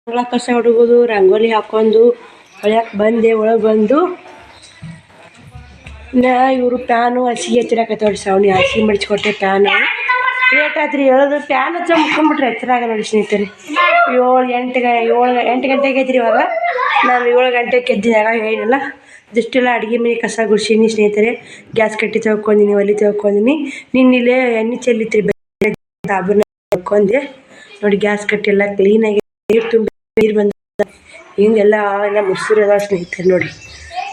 ಅಂಗಳ ಕಸ ಹುಡುಗೋದು, ರಂಗೋಲಿ ಹಾಕೊಂಡು ಹೊಳ್ಯಾಕೆ ಬಂದೆ. ಒಳಗೆ ಬಂದು ಇವರು ಪ್ಯಾನು ಹಸಿಗೆ ಹಚ್ಚಿಡಕತ್ತವ್ರಿ. ಶ್ರಾವಣಿ ಹಸಿ ಮಡಿಚ್ಕೊಟ್ಟೆ ಪ್ಯಾನು. ಲೇಟ್ ಆಯ್ತು ಹೇಳೋದು. ಪ್ಯಾನ್ ಹಚ್ಚ ಮುಕ್ಕೊಂಬಿಟ್ರೆ ಎಚ್ಚರಾಗ ನೋಡಿ ಸ್ನೇಹಿತರೆ. 8 ಗಂಟೆಗೆ ಐತ್ರಿ ಇವಾಗ. ನಾನು 7 ಗಂಟೆಗೆ ಎದ್ದಿದಾಗ ಏನಿಲ್ಲ ಜಸ್ಟೆಲ್ಲ ಅಡುಗೆ ಮನೆ ಕಸ ಗುಡ್ಸೀನಿ ಸ್ನೇಹಿತರೆ. ಗ್ಯಾಸ್ ಕಟ್ಟಿ ತೊಳ್ಕೊಂಡಿನಿ, ಒಲೆ ತೊಳ್ಕೊಂಡಿನಿ. ನಿನ್ನಿಲ್ಲೇ ಎಣ್ಣೆ ಚೆಲ್ಲಿತ್ರಿ ಸಾಬೂನ ತೊಳ್ಕೊಂಡೆ ನೋಡಿ. ಗ್ಯಾಸ್ ಕಟ್ಟಿ ಎಲ್ಲ ಕ್ಲೀನಾಗಿ ನೀರು ತುಂಬಿ ನೀರು ಬಂದ ಹಿಂಗೆಲ್ಲ ಮುಸುರದ ಸ್ನೇಹಿತರೆ ನೋಡಿ.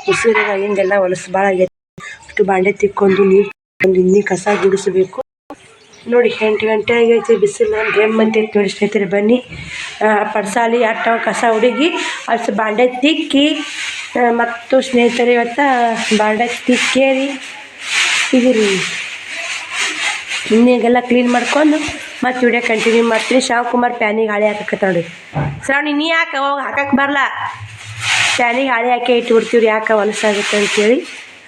ಮುಸುರದ ಹಿಂಗೆಲ್ಲ ಹೊಲಸು ಭಾಳ ಆಗೈತೆ. ಅಷ್ಟು ಬಾಂಡೆ ತಿಕ್ಕೊಂಡು ನೀರು ಇನ್ನೂ ಕಸ ಗುಡಿಸ್ಬೇಕು ನೋಡಿ. 8 ಗಂಟೆ ಆಗೈತೆ. ಬಿಸಿಲು ರೆಮ್ಮಂತೈತೆ ನೋಡಿ ಸ್ನೇಹಿತರೆ. ಬನ್ನಿ ಪಡ್ಸಾಲಿ ಅಟ್ಟ ಕಸ ಹುಡುಗಿ ಅಷ್ಟು ಬಾಂಡೆ ತಿಕ್ಕಿ ಮತ್ತು ಸ್ನೇಹಿತರೆ ಇವತ್ತು ಬಾಂಡೆ ತಿಕ್ಕೇರಿ ಇದಿರಿ ಇನ್ನೀಗೆಲ್ಲ ಕ್ಲೀನ್ ಮಾಡ್ಕೊಂಡು ಮತ್ತು ವಿಡಿಯೋ ಕಂಟಿನ್ಯೂ ಮಾಡ್ತೀನಿ. ಶಿವಕುಮಾರ್ ಪ್ಯಾನಿಗೆ ಹಾಳೆ ಹಾಕಕ್ಕೆ ನೋಡಿ. ಶ್ರಾವಣಿ ನೀ ಯಾಕೆ ಹೋಗಿ ಹಾಕಕ್ಕೆ ಬರಲ್ಲ? ಪ್ಯಾನಿಗೆ ಹಾಳೆ ಹಾಕಿ ಇಟ್ಬಿಡ್ತೀವ್ರಿ, ಯಾಕೆ ಹೊಲಸಾಗುತ್ತೆ ಅಂತೇಳಿ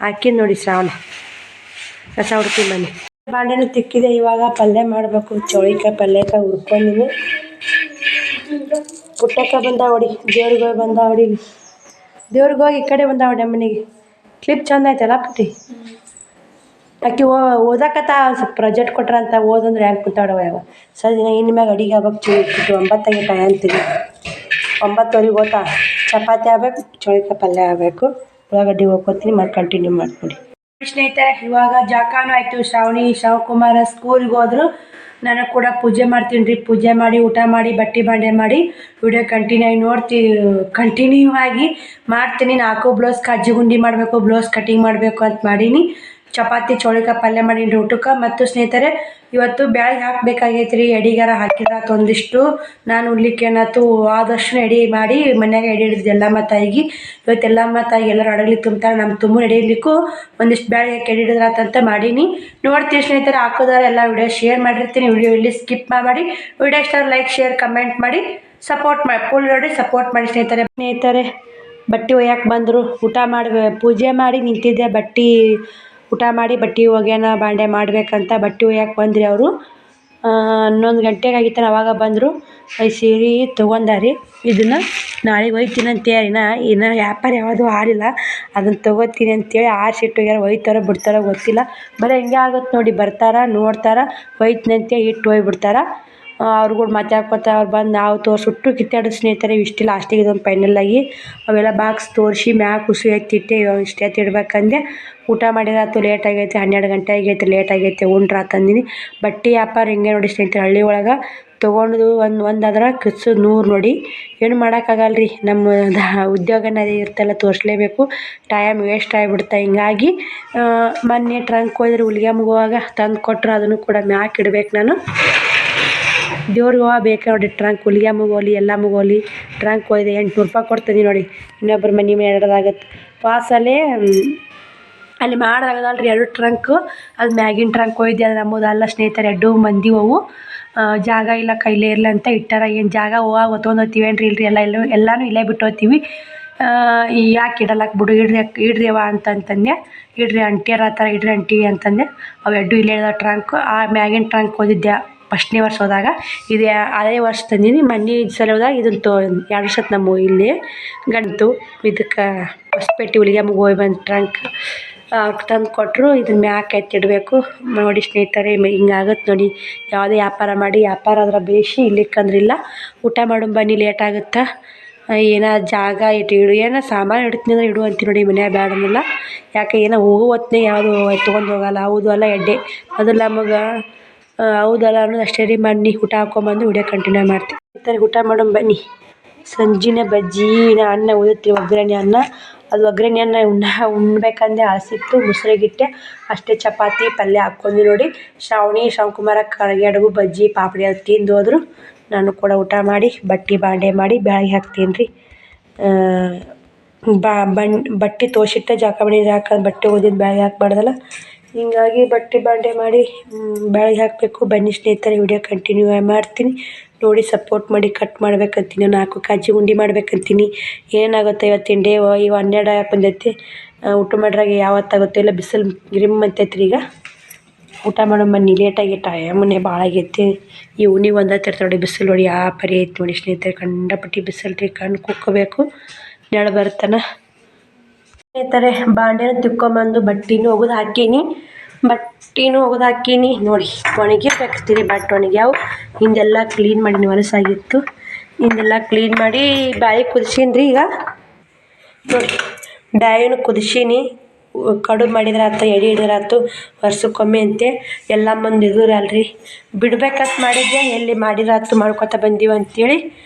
ಹಾಕಿ ನೋಡಿ. ಶ್ರಾವಣ ಕಸ ಹುಡ್ತೀವಿ ಮನೆ. ಬಾಂಡೆನೂ ತಿಕ್ಕಿದೆ. ಇವಾಗ ಪಲ್ಯ ಮಾಡಬೇಕು. ಚೌಳಿಕಾಯಿ ಪಲ್ಯಕ್ಕೆ ಹುರ್ಕೊಂಡಿನಿ. ಪುಟ್ಟಕ್ಕ ಬಂದ ಹೊಡಿ, ದೇವ್ರಿಗೆ ಹೋಗಿ ಬಂದ ಹೊಡಿ. ದೇವ್ರಿಗೆ ಹೋಗಿ ಈ ಕಡೆ ಬಂದ ಹೊಡಿ. ಮನೆಗೆ ಕ್ಲಿಪ್ ಚಂದ ಐತಲ್ಲ ಪುಟ್ಟಿ. ಆಕೆ ಓದಕತ್ತ ಸ್ವಲ್ಪ ಪ್ರಾಜೆಕ್ಟ್ ಕೊಟ್ರಂತ ಓದಂದ್ರೆ ಹೆಂಗೆ ಕೂತಾಡವ ಯಾವ ದಿನ ಇನ್ನು ಮ್ಯಾಗ ಅಡಿಗೆ ಆಗ್ಬೇಕು. ಚೂರು 9 ಟೈಮ್ ಅಂತೀನಿ. 9ವರೆಗೆ ಓದ್ತಾ ಚಪಾತಿ ಆಗ್ಬೇಕು, ಚೌಳಿಕಾಯಿ ಪಲ್ಯ ಆಗಬೇಕು. ಉಳ್ಳಾಗಡ್ಡಿ ಹೋಗ್ಕೊತೀನಿ ಮತ್ತು ಕಂಟಿನ್ಯೂ ಮಾಡ್ತೀನಿ ಸ್ನೇಹಿತರೆ. ಇವಾಗ ಜಾಕಾನು ಆಯಿತು. ಶ್ರಾವಣಿ ಶಿವಕುಮಾರ ಸ್ಕೂಲ್ಗೆ ಹೋದ್ರು. ನಾನು ಕೂಡ ಪೂಜೆ ಮಾಡ್ತೀನಿ ರೀ. ಪೂಜೆ ಮಾಡಿ ಊಟ ಮಾಡಿ ಬಟ್ಟೆ ಬಾಂಡೆ ಮಾಡಿ ವಿಡಿಯೋ ಕಂಟಿನ್ಯೂ ಆಗಿ ಮಾಡ್ತೀನಿ. 4 ಬ್ಲೌಸ್ ಕಜ್ಜಿ ಗುಂಡಿ ಮಾಡಬೇಕು, ಬ್ಲೌಸ್ ಕಟಿಂಗ್ ಮಾಡಬೇಕು ಅಂತ ಮಾಡೀನಿ. ಚಪಾತಿ ಚೌಳಿಕಾಯಿ ಪಲ್ಯ ಮಾಡೀನಿ ರೀ ಊಟಕ್ಕೆ. ಮತ್ತು ಸ್ನೇಹಿತರೆ ಇವತ್ತು ಬ್ಯಾಳಿಗೆ ಹಾಕಬೇಕಾಗೈತೆ ರೀ. ಎಡಿಗಾರ ಹಾಕಿದ್ರಾತು ಒಂದಿಷ್ಟು. ನಾನು ಉಡ್ಲಿಕ್ಕೆ ಏನಾಯ್ತು ಆದಷ್ಟು ಎಡೆ ಮಾಡಿ ಮನ್ಯಾಗ ಎಡೆ ಹಿಡಿದು ಎಲ್ಲಮ್ಮ ತಾಯಿಗೆ. ಇವತ್ತು ಎಲ್ಲಮ್ಮ ತಾಯಿಗೆ ಎಲ್ಲರೂ ಅಡಗಲಿ ತುಂಬ್ತಾರೆ. ನಮ್ಮ ತುಂಬ ಎಡೆ ಇಡ್ಲಿಕ್ಕೂ ಒಂದಿಷ್ಟು ಬ್ಯಾಳಿಗೆ ಹಾಕಿ ಎಡೆ ಹಿಡಿದ್ರಾತಂತ ಮಾಡೀನಿ. ನೋಡ್ತೀವಿ ಸ್ನೇಹಿತರೆ. ಹಾಕೋದಾರೆ ಎಲ್ಲ ವಿಡಿಯೋ ಶೇರ್ ಮಾಡಿರ್ತೀನಿ. ವಿಡಿಯೋ ಇಲ್ಲಿ ಸ್ಕಿಪ್ ಮಾಡಿ ವಿಡಿಯೋ ಇಷ್ಟ ಲೈಕ್ ಶೇರ್ ಕಮೆಂಟ್ ಮಾಡಿ ಸಪೋರ್ಟ್ ಮಾಡಿ ಫುಲ್ ನೋಡಿ ಸಪೋರ್ಟ್ ಮಾಡಿ ಸ್ನೇಹಿತರೆ. ಬಟ್ಟೆ ಒಯ್ಯಕ್ಕೆ ಬಂದರು. ಊಟ ಮಾಡಿ ಪೂಜೆ ಮಾಡಿ ನಿಂತಿದ್ದೆ. ಊಟ ಮಾಡಿ ಬಟ್ಟೆ ಒಗ್ಯಾನ ಬಾಂಡೆ ಮಾಡಬೇಕಂತ ಬಟ್ಟೆ ಒಯ್ಯಕ್ಕೆ ಬಂದ್ರಿ ಅವರು. 11 ಗಂಟೆಗೆ ಆಗಿತ್ತಾನ ಅವಾಗ ಬಂದರು. ಸೀರೆ ತೊಗೊಂಡಾರಿ. ಇದನ್ನು ನಾಳೆಗೆ ಒಯ್ತೀನಿ ಅಂತೇಳಿ ಇನ್ನು ವ್ಯಾಪಾರ ಯಾವುದೂ ಆರಿಲ್ಲ. ಅದನ್ನು ತೊಗೋತೀನಿ ಅಂತೇಳಿ ಆರಿಸಿಟ್ಟು ಹೋಗ್ಯಾರ. ಒಯ್ತಾರೋ ಬಿಡ್ತಾರೋ ಗೊತ್ತಿಲ್ಲ. ಬರೀ ಹಿಂಗೆ ಆಗುತ್ತೆ ನೋಡಿ. ಬರ್ತಾರೆ ನೋಡ್ತಾರೆ ಒಯ್ತೀನಿ ಅಂತೇಳಿ ಇಟ್ಟು ಹೋಗ್ಬಿಡ್ತಾರೆ. ಅವ್ರುಗಳು ಮಾತಾಡ್ಕೊತ ಅವ್ರು ಬಂದು ನಾವು ತೋರಿಸ್ಬಿಟ್ಟು ಕಿತ್ತಾಡೋ ಸ್ನೇಹಿತರೆ. ಇಷ್ಟು ಲಾಸ್ಟಿಗೆ ಇದೊಂದು ಫೈನಲ್ಲಾಗಿ ಅವೆಲ್ಲ ಬಾಕ್ಸ್ ತೋರಿಸಿ ಮ್ಯಾಗ ಕುಸು ಎತ್ತಿಟ್ಟೆ. ಇಷ್ಟು ಎತ್ತಿಡ್ಬೇಕಂದೆ. ಊಟ ಮಾಡಿರಾತು ಲೇಟ್ ಆಗೈತೆ. 12 ಗಂಟೆ ಆಗೈತೆ. ಲೇಟ್ ಆಗೈತೆ. ಉಂಡ್ರಾತಂದಿನಿ. ಬಟ್ಟೆ ವ್ಯಾಪಾರ ಹಿಂಗೆ ನೋಡಿ ಸ್ನೇಹಿತರೆ. ಹಳ್ಳಿ ಒಳಗೆ ತೊಗೊಂಡು ಒಂದಾದ್ರೆ ಕಿಚ್ಚು 100 ನೋಡಿ. ಏನು ಮಾಡೋಕ್ಕಾಗಲ್ಲ ರೀ. ನಮ್ಮ ಉದ್ಯೋಗನೇ ಅದೇ ಇರ್ತಲ್ಲ, ತೋರಿಸ್ಲೇಬೇಕು. Time waste ಆಗಿಬಿಡ್ತಾ. ಹಿಂಗಾಗಿ ಮೊನ್ನೆ ಟ್ರಂಕ್ ಹೋದ್ರೆ ಹುಲಿಗೆ ಮಗುವಾಗ ತಂದು ಕೊಟ್ಟರು. ಅದನ್ನು ಕೂಡ ಮ್ಯಾಕ್ ಇಡ್ಬೇಕು ನಾನು. ದೇವ್ರಿಗೆ ಹೋಗ ಬೇಕಾ ನೋಡಿ. ಟ್ರಂಕ್ ಹುಲಿಗೆ ಮಗೋಲಿ ಎಲ್ಲ ಮಗೋಲಿ ಟ್ರಂಕ್ ಒಯ್ದೆ 800 ರೂಪಾಯಿ ಕೊಡ್ತೀನಿ ನೋಡಿ. ಇನ್ನೊಬ್ಬರು ಮನೆ ಮೇಲೆ ಎರಡದಾಗತ್ತೆ ಪಾಸಲ್ಲೇ ಅಲ್ಲಿ ಮಾಡೋದಾಗದಲ್ಲ ರೀ. 2 ಟ್ರಂಕು ಅದು ಮ್ಯಾಗಿನ ಟ್ರಂಕ್ ಒಯ್ದೆ. ಅದು ನಮ್ಮದಲ್ಲ ಸ್ನೇಹಿತರೆ. 2 ಮಂದಿ ಅವು ಜಾಗ ಇಲ್ಲ ಕೈಲೇ ಇರಲಿ ಅಂತ ಇಟ್ಟಾರ. ಏನು ಜಾಗ ಹೋಗಾಗ ಹೊತ್ಕೊಂಡು ಹೋಗ್ತೀವೇನ್ರಿ? ಇಲ್ರಿ ಎಲ್ಲನೂ ಇಲ್ಲೇ ಬಿಟ್ಟು ಹೋಗ್ತೀವಿ. ಯಾಕೆ ಇಡಲ್ಲಕ್ಕೆ ಬಿಡು, ಇಡ್ರಿ ಅವ್ವ ಅಂತಂದೆ. ಇಡ್ರಿ ಅಂಟಿಯರ ಆ ಥರ ಇಡ್ರಿ ಅಂಟಿ ಅಂತಂದೆ. ಅವು 2 ಇಲ್ಲೇ ಇದಾವೆ ಟ್ರಂಕ್. ಆ ಮ್ಯಾಗಿನ ಟ್ರಂಕ್ ಓದಿದ್ದೆ 1ನೇ ವರ್ಷ ಹೋದಾಗ. ಇದು ಅದೇ ವರ್ಷ ತಂದೀನಿ. ಮೊನ್ನೆ ಸಲ ಹೋದಾಗ ಇದನ್ನು 2 ವರ್ಷ ನಮ್ಮ ಇಲ್ಲಿ ಗಂಟು ಇದಕ್ಕೆ ಹೊಸಪೇಟೆ ಹುಲಿಗೆ ಮಗು ಹೋಗಿ ಬಂದು ಟ್ರಂಕ್ ಅವ್ರು ತಂದು ಕೊಟ್ಟರು. ಇದನ್ನ ಮ್ಯಾಕ್ ಎತ್ತಿಡಬೇಕು ನೋಡಿ ಸ್ನೇಹಿತರೆ. ಹಿಂಗಾಗುತ್ತೆ ನೋಡಿ. ಯಾವುದೇ ವ್ಯಾಪಾರ ಮಾಡಿ ವ್ಯಾಪಾರ ಆದ್ರೆ ಬೇಯಿಸಿ ಇಲ್ಲಿಕ್ಕಂದ್ರಿಲ್ಲ. ಊಟ ಮಾಡೋಣ ಬನ್ನಿ. ಲೇಟ್ ಆಗುತ್ತೆ. ಏನೋ ಜಾಗ ಇಡು ಏನೋ ಸಾಮಾನು ಇಡ್ತೀನಿ ಅಂದ್ರೆ ಇಡು ಅಂತೀನಿ ನೋಡಿ. ಮನ್ಯಾಗ ಬೇಡ ಅನ್ನಲ್ಲ. ಯಾಕೆ ಏನೋ ಹೋಗೋ ಹೊತ್ತಿನಾಗ ಯಾವುದು ತೊಗೊಂಡು ಹೋಗಲ್ಲ. ಹೌದು ಅಲ್ಲ ಎಡ್ಡೆ ಅದೆಲ್ಲ ನಮಗೆ ಹೌದಲ್ಲ ಅನ್ನೋದು ಅಷ್ಟೇ ರೀ. ಬನ್ನಿ ಊಟ ಹಾಕ್ಕೊಂಬಂದು ವಿಡಿಯೋ ಕಂಟಿನ್ಯೂ ಮಾಡ್ತೀನಿ ಸ್ನೇಹಿತರೆ. ಊಟ ಮಾಡೋಣ ಬನ್ನಿ. ಸಂಜಿನ ಬಜ್ಜಿನ ಅನ್ನ ಉದುತ್ತೀವಿ. ಒಗ್ಗರಣೆ ಅನ್ನ. ಅದು ಒಗ್ಗರಣೆ ಅನ್ನ ಉಣ್ಬೇಕಂದೆ ಹಸಿಟ್ಟು ಮೊಸರಿಗಿಟ್ಟೆ ಅಷ್ಟೇ. ಚಪಾತಿ ಪಲ್ಯ ಹಾಕ್ಕೊಂಡು ನೋಡಿ. ಶ್ರಾವಣಿ ಶಿವಕುಮಾರ ಕರಗಡ್ಬು ಬಜ್ಜಿ ಪಾಪಡಿ ಅದು ತಿಂದು ಹೋದ್ರು. ನಾನು ಕೂಡ ಊಟ ಮಾಡಿ ಬಟ್ಟೆ ಬಾಂಡೆ ಮಾಡಿ ಬ್ಯಾಳಿಗೆ ಹಾಕ್ತೀನಿ ರೀ. ಬಟ್ಟೆ ತೋಸಿಟ್ಟೆ ಜಾಕ ಮನೆ ಹಾಕೋದು. ಬಟ್ಟೆ ಓದಿದ್ದು ಬ್ಯಾಳಿಗೆ ಹಾಕ್ಬಾರ್ದಲ್ಲ. ಹಿಂಗಾಗಿ ಬಟ್ಟೆ ಬಾಂಡೆ ಮಾಡಿ ಬ್ಯಾಳಿಗೆ ಹಾಕಬೇಕು. ಬನ್ನಿ ಸ್ನೇಹಿತರೆ. ವಿಡಿಯೋ ಕಂಟಿನ್ಯೂ ಮಾಡ್ತೀನಿ ನೋಡಿ. ಸಪೋರ್ಟ್ ಮಾಡಿ. ಕಟ್ ಮಾಡ್ಬೇಕಂತೀನಿ. 4 ಕಜ್ಜಿ ಉಂಡೆ ಮಾಡ್ಬೇಕಂತೀನಿ. ಏನಾಗುತ್ತೆ ಇವತ್ತಿನ ಡೇ. ಇವು 12 ಬಂದೈತಿ. ಊಟ ಮಾಡ್ರಾಗ ಯಾವತ್ತಾಗುತ್ತೆ ಇಲ್ಲ. ಬಿಸಿಲು ಗ್ರಿಮ್ ಅಂತೈತ್ರಿ ಈಗ. ಊಟ ಮಾಡೋ ಬನ್ನಿ, ಲೇಟಾಗಿ ಟೈಮನ್ನೇ ಭಾಳ ಆಗೈತಿ. ಈ ಉನಿ ಒಂದತ್ತಿರ್ತಾವೆ ನೋಡಿ, ಬಿಸಿಲು ನೋಡಿ ಆ ಪರಿ ಐತಿ ನೋಡಿ ಸ್ನೇಹಿತರೆ. ಕಂಡಪಟ್ಟಿ ಬಿಸಿಲು ರೀ, ಕಣ್ಣು ಕುಕ್ಕೋಬೇಕು ನೆಳ ಬರ್ತಾನ ಸ್ನೇಹಿತರೆ. ಬಾಂಡೆನ ತಿಕ್ಕೊಂಬಂದು ಬಟ್ಟೆನೂ ಒಗೆದು ಹಾಕೀನಿ ನೋಡಿ. ಒಣಗಿರ್ಬೇಕತ್ತೀರಿ ಬಟ್ಟೆ ಒಣಗ್ಯಾವು. ಹಿಂದೆಲ್ಲ ಕ್ಲೀನ್ ಮಾಡೀನಿ, ಹೊಲಸಾಗಿತ್ತು. ಹಿಂದೆಲ್ಲ ಕ್ಲೀನ್ ಮಾಡಿ ಬ್ಯಾಳಿ ಕುದಿಸೀನಿ ರೀ. ಈಗ ನೋಡಿ ಬ್ಯಾಳಿನೂ ಕುದಿಸೀನಿ. ಕಡುಬು ಮಾಡಿದ್ರೆ ಆಯ್ತು, ಎಡೆ ಹಿಡಿದ್ರೆ ಆಯ್ತು, ವರ್ಷಕ್ಕೊಮ್ಮೆ ಅಂತೆ ಎಲ್ಲ ಮಂದಿ ಇದ್ರಲ್ರಿ. ಬಿಡ್ಬೇಕಂತ ಮಾಡಿದ್ದೆ, ಎಲ್ಲಿ ಮಾಡಿದ್ರಾಯ್ತು ಮಾಡ್ಕೊತ ಬಂದೀವಿ ಅಂತೇಳಿ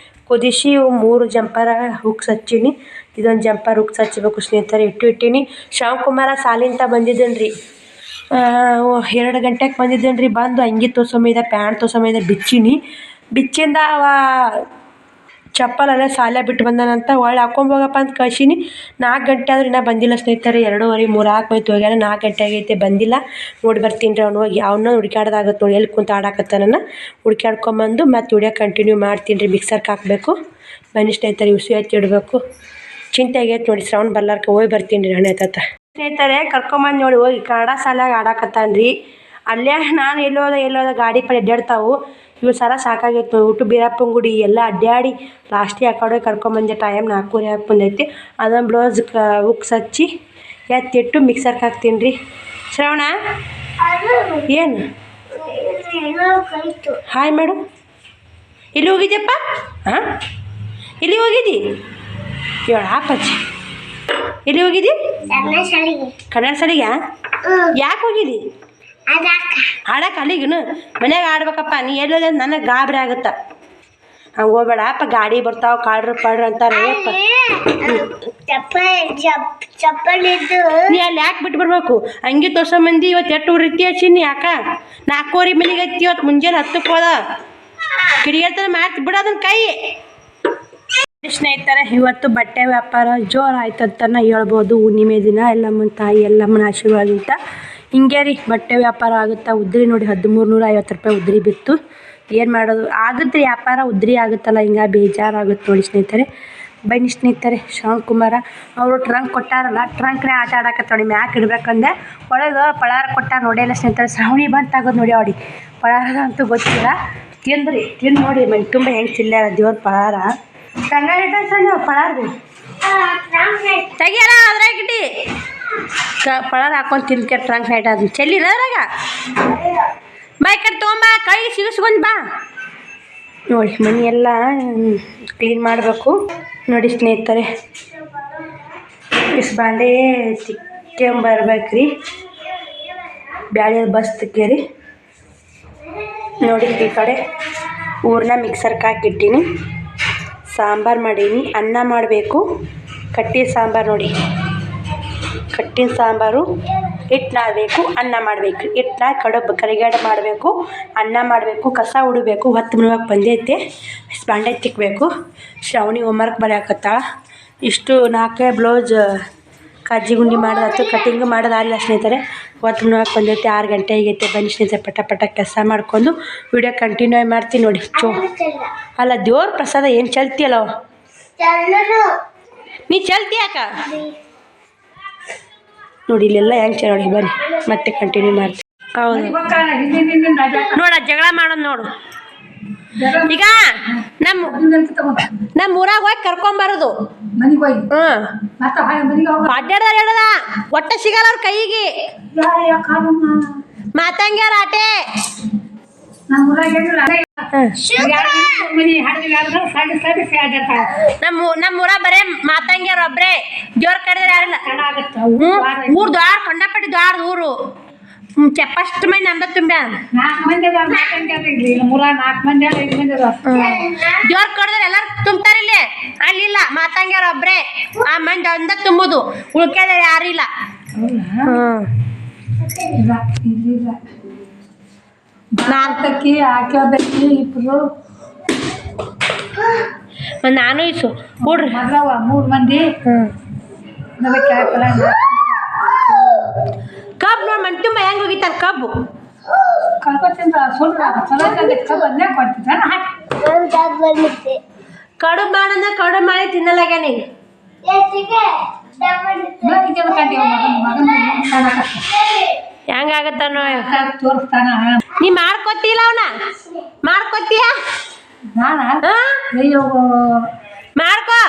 ಕುದಿಸಿ 3 ಜಂಪರ ಹುಕ್ಸ್ ಹಚ್ಚೀನಿ. ಇದೊಂದು ಜಂಪರ್ ಹುಕ್ಸ್ ಹಚ್ಚಬೇಕು ಸ್ನೇಹಿತರೆ. ಇಟ್ಟೀನಿ. ಶಿವಕುಮಾರ ಸಾಲಿಂತ ಬಂದಿದ್ದೇನೆ ರೀ. 2 ಗಂಟೆಗೆ ಬಂದಿದ್ದೇನೆ ರೀ. ಬಂದು ಅಂಗಿ ತೋರ್ಸೊಮಿದ, ಪ್ಯಾಂಟ್ ತೋರ್ಸೊಮಿದ ಬಿಚ್ಚಿಂದ ಅವ ಚಪ್ಪಲಲ್ಲೇ ಸಾಲ ಬಿಟ್ಟು ಬಂದಾನಂತ ಒಳ್ಳೆ ಹಾಕೊಂಬೋಗಪ್ಪ ಅಂತ ಕಳ್ಸೀನಿ. 4 ಗಂಟೆ ಆದ್ರೂ ಇನ್ನೂ ಬಂದಿಲ್ಲ ಸ್ನೇಹಿತರೆ. 2:30 3 ಆಗೋಯ್ತು. ಹೋಗ್ಯಾನ. 4 ಗಂಟೆ ಆಗೈತೆ, ಬಂದಿಲ್ಲ. ನೋಡಿ ಬರ್ತೀನಿ ರೀ. ಅವ್ನು ಹೋಗಿ ಅವನ್ನ ಹುಡುಕಾಡ್ದಾಗತ್ತೆ ನೋಡಿ, ಎಲ್ಲಿ ಕುಂತು ಆಡಾಕತ್ತಾನ. ಹುಡುಕಾಡ್ಕೊಂಬಂದು ಮತ್ತೆ ವಿಡಿಯೋ ಕಂಟಿನ್ಯೂ ಮಾಡ್ತೀನಿ ರೀ. ಮಿಕ್ಸರ್ಗೆ ಹಾಕಬೇಕು ಬನ್ನಿ ಸ್ನೇಹಿತರೆ. ಉಸಿ ಹಚ್ಚಿ ಇಡಬೇಕು. ಚಿಂತೆ ಆಗೈತೆ ನೋಡಿ. ಶ್ರವಣ ಬರ್ಲಾರ್ಕ ಹೋಗಿ ಬರ್ತೀನಿ ರೀ. ಹಣ್ಣೆ ತಾತ ಸ್ನೇಹಿತರೆ ಕರ್ಕೊಂಬಂದು ನೋಡಿ ಹೋಗಿ ಕನ್ನಡ ಶಾಲ್ಯಾಗ ಆಡಾಕತ್ತಾನ ರೀ. ಅಲ್ಲೇ ನಾನು ಎಲ್ಲೋದ ಗಾಡಿ ಪಡಿ ಅಡ್ಡಾಡ್ತಾವು. ಇವು ಸರ ಸಾಕಾಗೈತೆ. ಊಟ ಬೀರಪ್ಪನ ಗುಡಿ ಎಲ್ಲ ಅಡ್ಡಾಡಿ ಲಾಸ್ಟಿಗೆ ಆ ಕಡೆ ಕರ್ಕೊಂಬಂದೆ. ಟೈಮ್ 4:30 ಆಗಿ ಬಂದೈತಿ. ಅದೊಂದು ಬ್ಲೌಸ್ ಹುಕ್ಸ್ ಹಚ್ಚಿ ಎತ್ತಿಟ್ಟು ಮಿಕ್ಸರ್ಗೆ ಹಾಕ್ತೀನಿ ರೀ. ಶ್ರವಣ ಏನು ಹಾಯ್ ಮೇಡಮ್, ಇಲ್ಲಿ ಹೋಗಿದ್ಯಪ್ಪ? ಹಾಂ, ಇಲ್ಲಿ ಹೋಗಿದ್ದಿ? ಹೇಳ ಹಾಕಚ್ಚಿ. ಎಲ್ಲಿ ಹೋಗಿದ್ದಿ? ಕನ್ನಡ ಶಾಲೆಗೆ. ಯಾಕೆ ಹೋಗಿದ್ದಿ? ಆಡಕ್ಕೆ. ಅಲ್ಲಿಗನು ಮನ್ಯಾಗ ಆಡ್ಬೇಕಪ್ಪ. ನೀ ಎಲ್ಲೋದ ನನಗೆ ಗಾಬರಿ ಆಗುತ್ತ. ಹಂಗೆ ಹೋಗ್ಬೇಡ ಅಪ್ಪ. ಗಾಡಿ ಬರ್ತಾವ ಕಾಡ್ರು ಪಾಡ್ರು ಅಂತಾರೆ. ನೀ ಅಲ್ಲಿ ಯಾಕೆ ಬಿಟ್ಟು ಬರ್ಬೇಕು? ಹಂಗೆ ತೋರ್ಸಂಬಂದಿ. ಇವತ್ತು ಎಷ್ಟು ರೀತಿ ಹಚ್ಚಿನಿ ಯಾಕ? 4:15 ಮನೆಗೆ ಹತ್ತಿ. ಇವತ್ತು ಮುಂಜಾನೆ 10ಕ್ಕೆ ಹೋದ. ಕಿಡಿಗೇಳ್ತಾನೆ ಮಾಡ್ತಿ ಬಿಡ ಅದನ್ನ ಕೈ. ಸ್ನೇಹಿತರೆ ಇವತ್ತು ಬಟ್ಟೆ ವ್ಯಾಪಾರ ಜೋರು ಆಯ್ತಂತನ ಹೇಳ್ಬೋದು. ಹುಣ್ಣಿಮೆ ದಿನ ಎಲ್ಲಮ್ಮನ ತಾಯಿ ಎಲ್ಲಮ್ಮನ ಆಶೀರ್ವಾದಿಂದ ಹಿಂಗೆ ರೀ ಬಟ್ಟೆ ವ್ಯಾಪಾರ ಆಗುತ್ತಾ. ಉದ್ರಿ ನೋಡಿ 1350 ರೂಪಾಯಿ ಉದ್ರಿ ಬಿತ್ತು. ಏನು ಮಾಡೋದು, ಆಗುತ್ತೆ ವ್ಯಾಪಾರ. ಉದ್ರಿ ಆಗುತ್ತಲ್ಲ, ಹಿಂಗೆ ಬೇಜಾರಾಗುತ್ತೆ ನೋಡಿ ಸ್ನೇಹಿತರೆ. ಬನ್ನಿ ಸ್ನೇಹಿತರೆ. ಶಿವಕುಮಾರ ಅವರು ಟ್ರಂಕ್ ಕೊಟ್ಟಾರಲ್ಲ, ಟ್ರಂಕ್ನೇ ಆಟ ಆಡಕತ್ತ ನೋಡಿ. ಮ್ಯಾಕ್ ಇಡ್ಬೇಕಂದೆ ಒಳಗೆ ಪಳಾರ ಕೊಟ್ಟಾರ ನೋಡಿಲ್ಲ ಸ್ನೇಹಿತರೆ. ಶ್ರಾವಣಿ ಬಂತಾಗೋದು ನೋಡಿ. ಅವಡಿ ಪಳಾರದ ಅಂತೂ ಗೊತ್ತಿಲ್ಲ. ತಿಂದು ನೋಡಿ ಮನೆ ತುಂಬ ಹೆಂಗೆ ಚಿಲ್ಲಾರ ದೇವ್ರ ಪಳಾರ. ಕಂಗಾರ ಇಟ್ಟ ಸಣ್ಣ ಪಳಾರ್ದು ತೆಗಿಯಾರ ಅದ್ರಾಗಿಟ್ಟು ಪಳಾರ ಹಾಕೊಂಡು ತಿನ್ಕೆ ಟ್ರಂಕ್ ನೈಟ್ ಅದು ಚೆಲ್ಲಿರ ಅದ್ರಾಗ. ಬಾ ಈ ಕಡೆ ತೊಗೊಂಬ, ಕೈ ಸಿಗಿಸ್ಕೊಂಡು ಬಾ. ನೋಡಿ ಮನೆ ಎಲ್ಲ ಕ್ಲೀನ್ ಮಾಡಬೇಕು ನೋಡಿ ಸ್ನೇಹಿತರೆ. ಇಷ್ಟು ಬಾಂಡೆ ತಿಕ್ಕೊಂಬರ್ಬೇಕ್ರಿ. ಬ್ಯಾಳೆ ಬಸ್ ತಿಕ್ಕೇರಿ ನೋಡಿ. ಈ ಕಡೆ ಊರನ್ನ ಮಿಕ್ಸರ್ಗೆ ಹಾಕಿಟ್ಟಿನಿ. ಸಾಂಬಾರು ಮಾಡೀನಿ. ಅನ್ನ ಮಾಡಬೇಕು. ಕಟ್ಟಿನ ಸಾಂಬಾರು ನೋಡಿ. ಕಟ್ಟಿನ ಸಾಂಬಾರು ಹಿಟ್ಟು ನಾದಬೇಕು, ಅನ್ನ ಮಾಡಬೇಕು. ಹಿಟ್ಟು ಕಡುಬು ಕರಿಗಡೆ ಮಾಡಬೇಕು, ಅನ್ನ ಮಾಡಬೇಕು, ಕಸ ಉಡಬೇಕು. 10 ಮನೆಯಾಗ ಬಂದೈತೆ. ಬಾಂಡೆ ತಿಕ್ಕಬೇಕು. ಶ್ರಾವಣಿ ಹೋಮ್ವರ್ಕ್ ಬರೆಯಾಕತ್ತಾಳ. ಇಷ್ಟು 4 ಬ್ಲೌಸ್ ಕಜ್ಜಿ ಗುಂಡಿ ಮಾಡೋದಾಯ್ತು. ಕಟಿಂಗ್ ಮಾಡೋದಾಗಲಿಲ್ಲ ಸ್ನೇಹಿತರೆ. 10 ಮನೆಯಾಗ ಬಂದೈತೆ. 6 ಗಂಟೆ ಆಗೈತೆ. ಬನ್ನಿ ಸ್ನೇಹಿತರೆ ಪಟ ಕೆಲಸ ಮಾಡ್ಕೊಂಡು ವಿಡಿಯೋ ಕಂಟಿನ್ಯೂ ಮಾಡ್ತೀನಿ ನೋಡಿ. ಅಲ್ಲ ದೇವ್ರ ಪ್ರಸಾದ ಏನು ಚಲ್ತಿಯಲ್ಲ ನೀ ಚಲ್ತಿ ಯಾಕ ನೋಡಿ. ಇಲ್ಲೆಲ್ಲ ಹೆಂಗೆ ನೋಡಿ. ಬನ್ನಿ ಮತ್ತೆ ಕಂಟಿನ್ಯೂ ಮಾಡ್ತೀನಿ. ಹೌದು ನೋಡ ಜಗಳ ಮಾಡೋದು ನೋಡು. ಈಗ ನಮ್ಮ ಊರಾಗ ಹೋಗಿ ಕರ್ಕೊಂಬರೋದು. ಅಡ್ಡಾಡ್ದ ಒಟ್ಟ ಸಿಗಲ್ಲ ಅವ್ರ ಕೈಗೆ. ಮಾತಂಗ್ಯಾರ ಆಟೆ ನಮ್ಮ ಊರ ಬರೇ ಮಾತಂಗ್ಯಾರ ಒಬ್ರೆ. ಜೋರ್ ಕಡಿದ್ರೆ ಯಾರಿಲ್ಲ. ಊರ್ ದ್ವಾರ ಕಂಡಪಟ್ಟಿ ದ್ವಾರ ಊರು. ಚಪ್ಪಷ್ಟು ಮಂದಿ ನಂಬ ತುಂಬ 4 ಮಂದಿ ಜೋರ್ ಕಡಿದ್ರೆ ಎಲ್ಲಾರು ತುಂಬ್ತಾರ. ಇಲ್ಲಿ ಅಲ್ಲಿಲ್ಲ ಮಾತಂಗ್ಯಾರ ಒಬ್ರೆ. ಆ ಮಂದಿ ಒಂದ ತುಂಬುದು, ಉಳ್ಕ್ಯಾದ ಯಾರಿಲ್ಲ. ನಾನು ಇಸು ಕೂಡ್ರಿ 3 ಮಂದಿ. ಕಬ್ಬು ನೋಡಿ ಮನ್ ತುಂಬ ಹೆಂಗೆ ಹೋಗಿತ್ತಾರ ಕಬ್ಬು. ಕಡುಬು ಮಾಡಂದ್ರೆ ಕಡುಬು ಮಾಡಿ ತಿನ್ನಲಾಗ್ಯಾನಿ. ಹೆಂಗಾಗತ್ತಾನೋ ತೋರಿಸ್ತಾನ. ನೀ ಮಾಡ್ಕೊತಿಲ್ಲ ಅವನ ಮಾಡ್ಕೊತೀಯ ಅಯ್ಯೋ ಮಾಡ್ಕೋ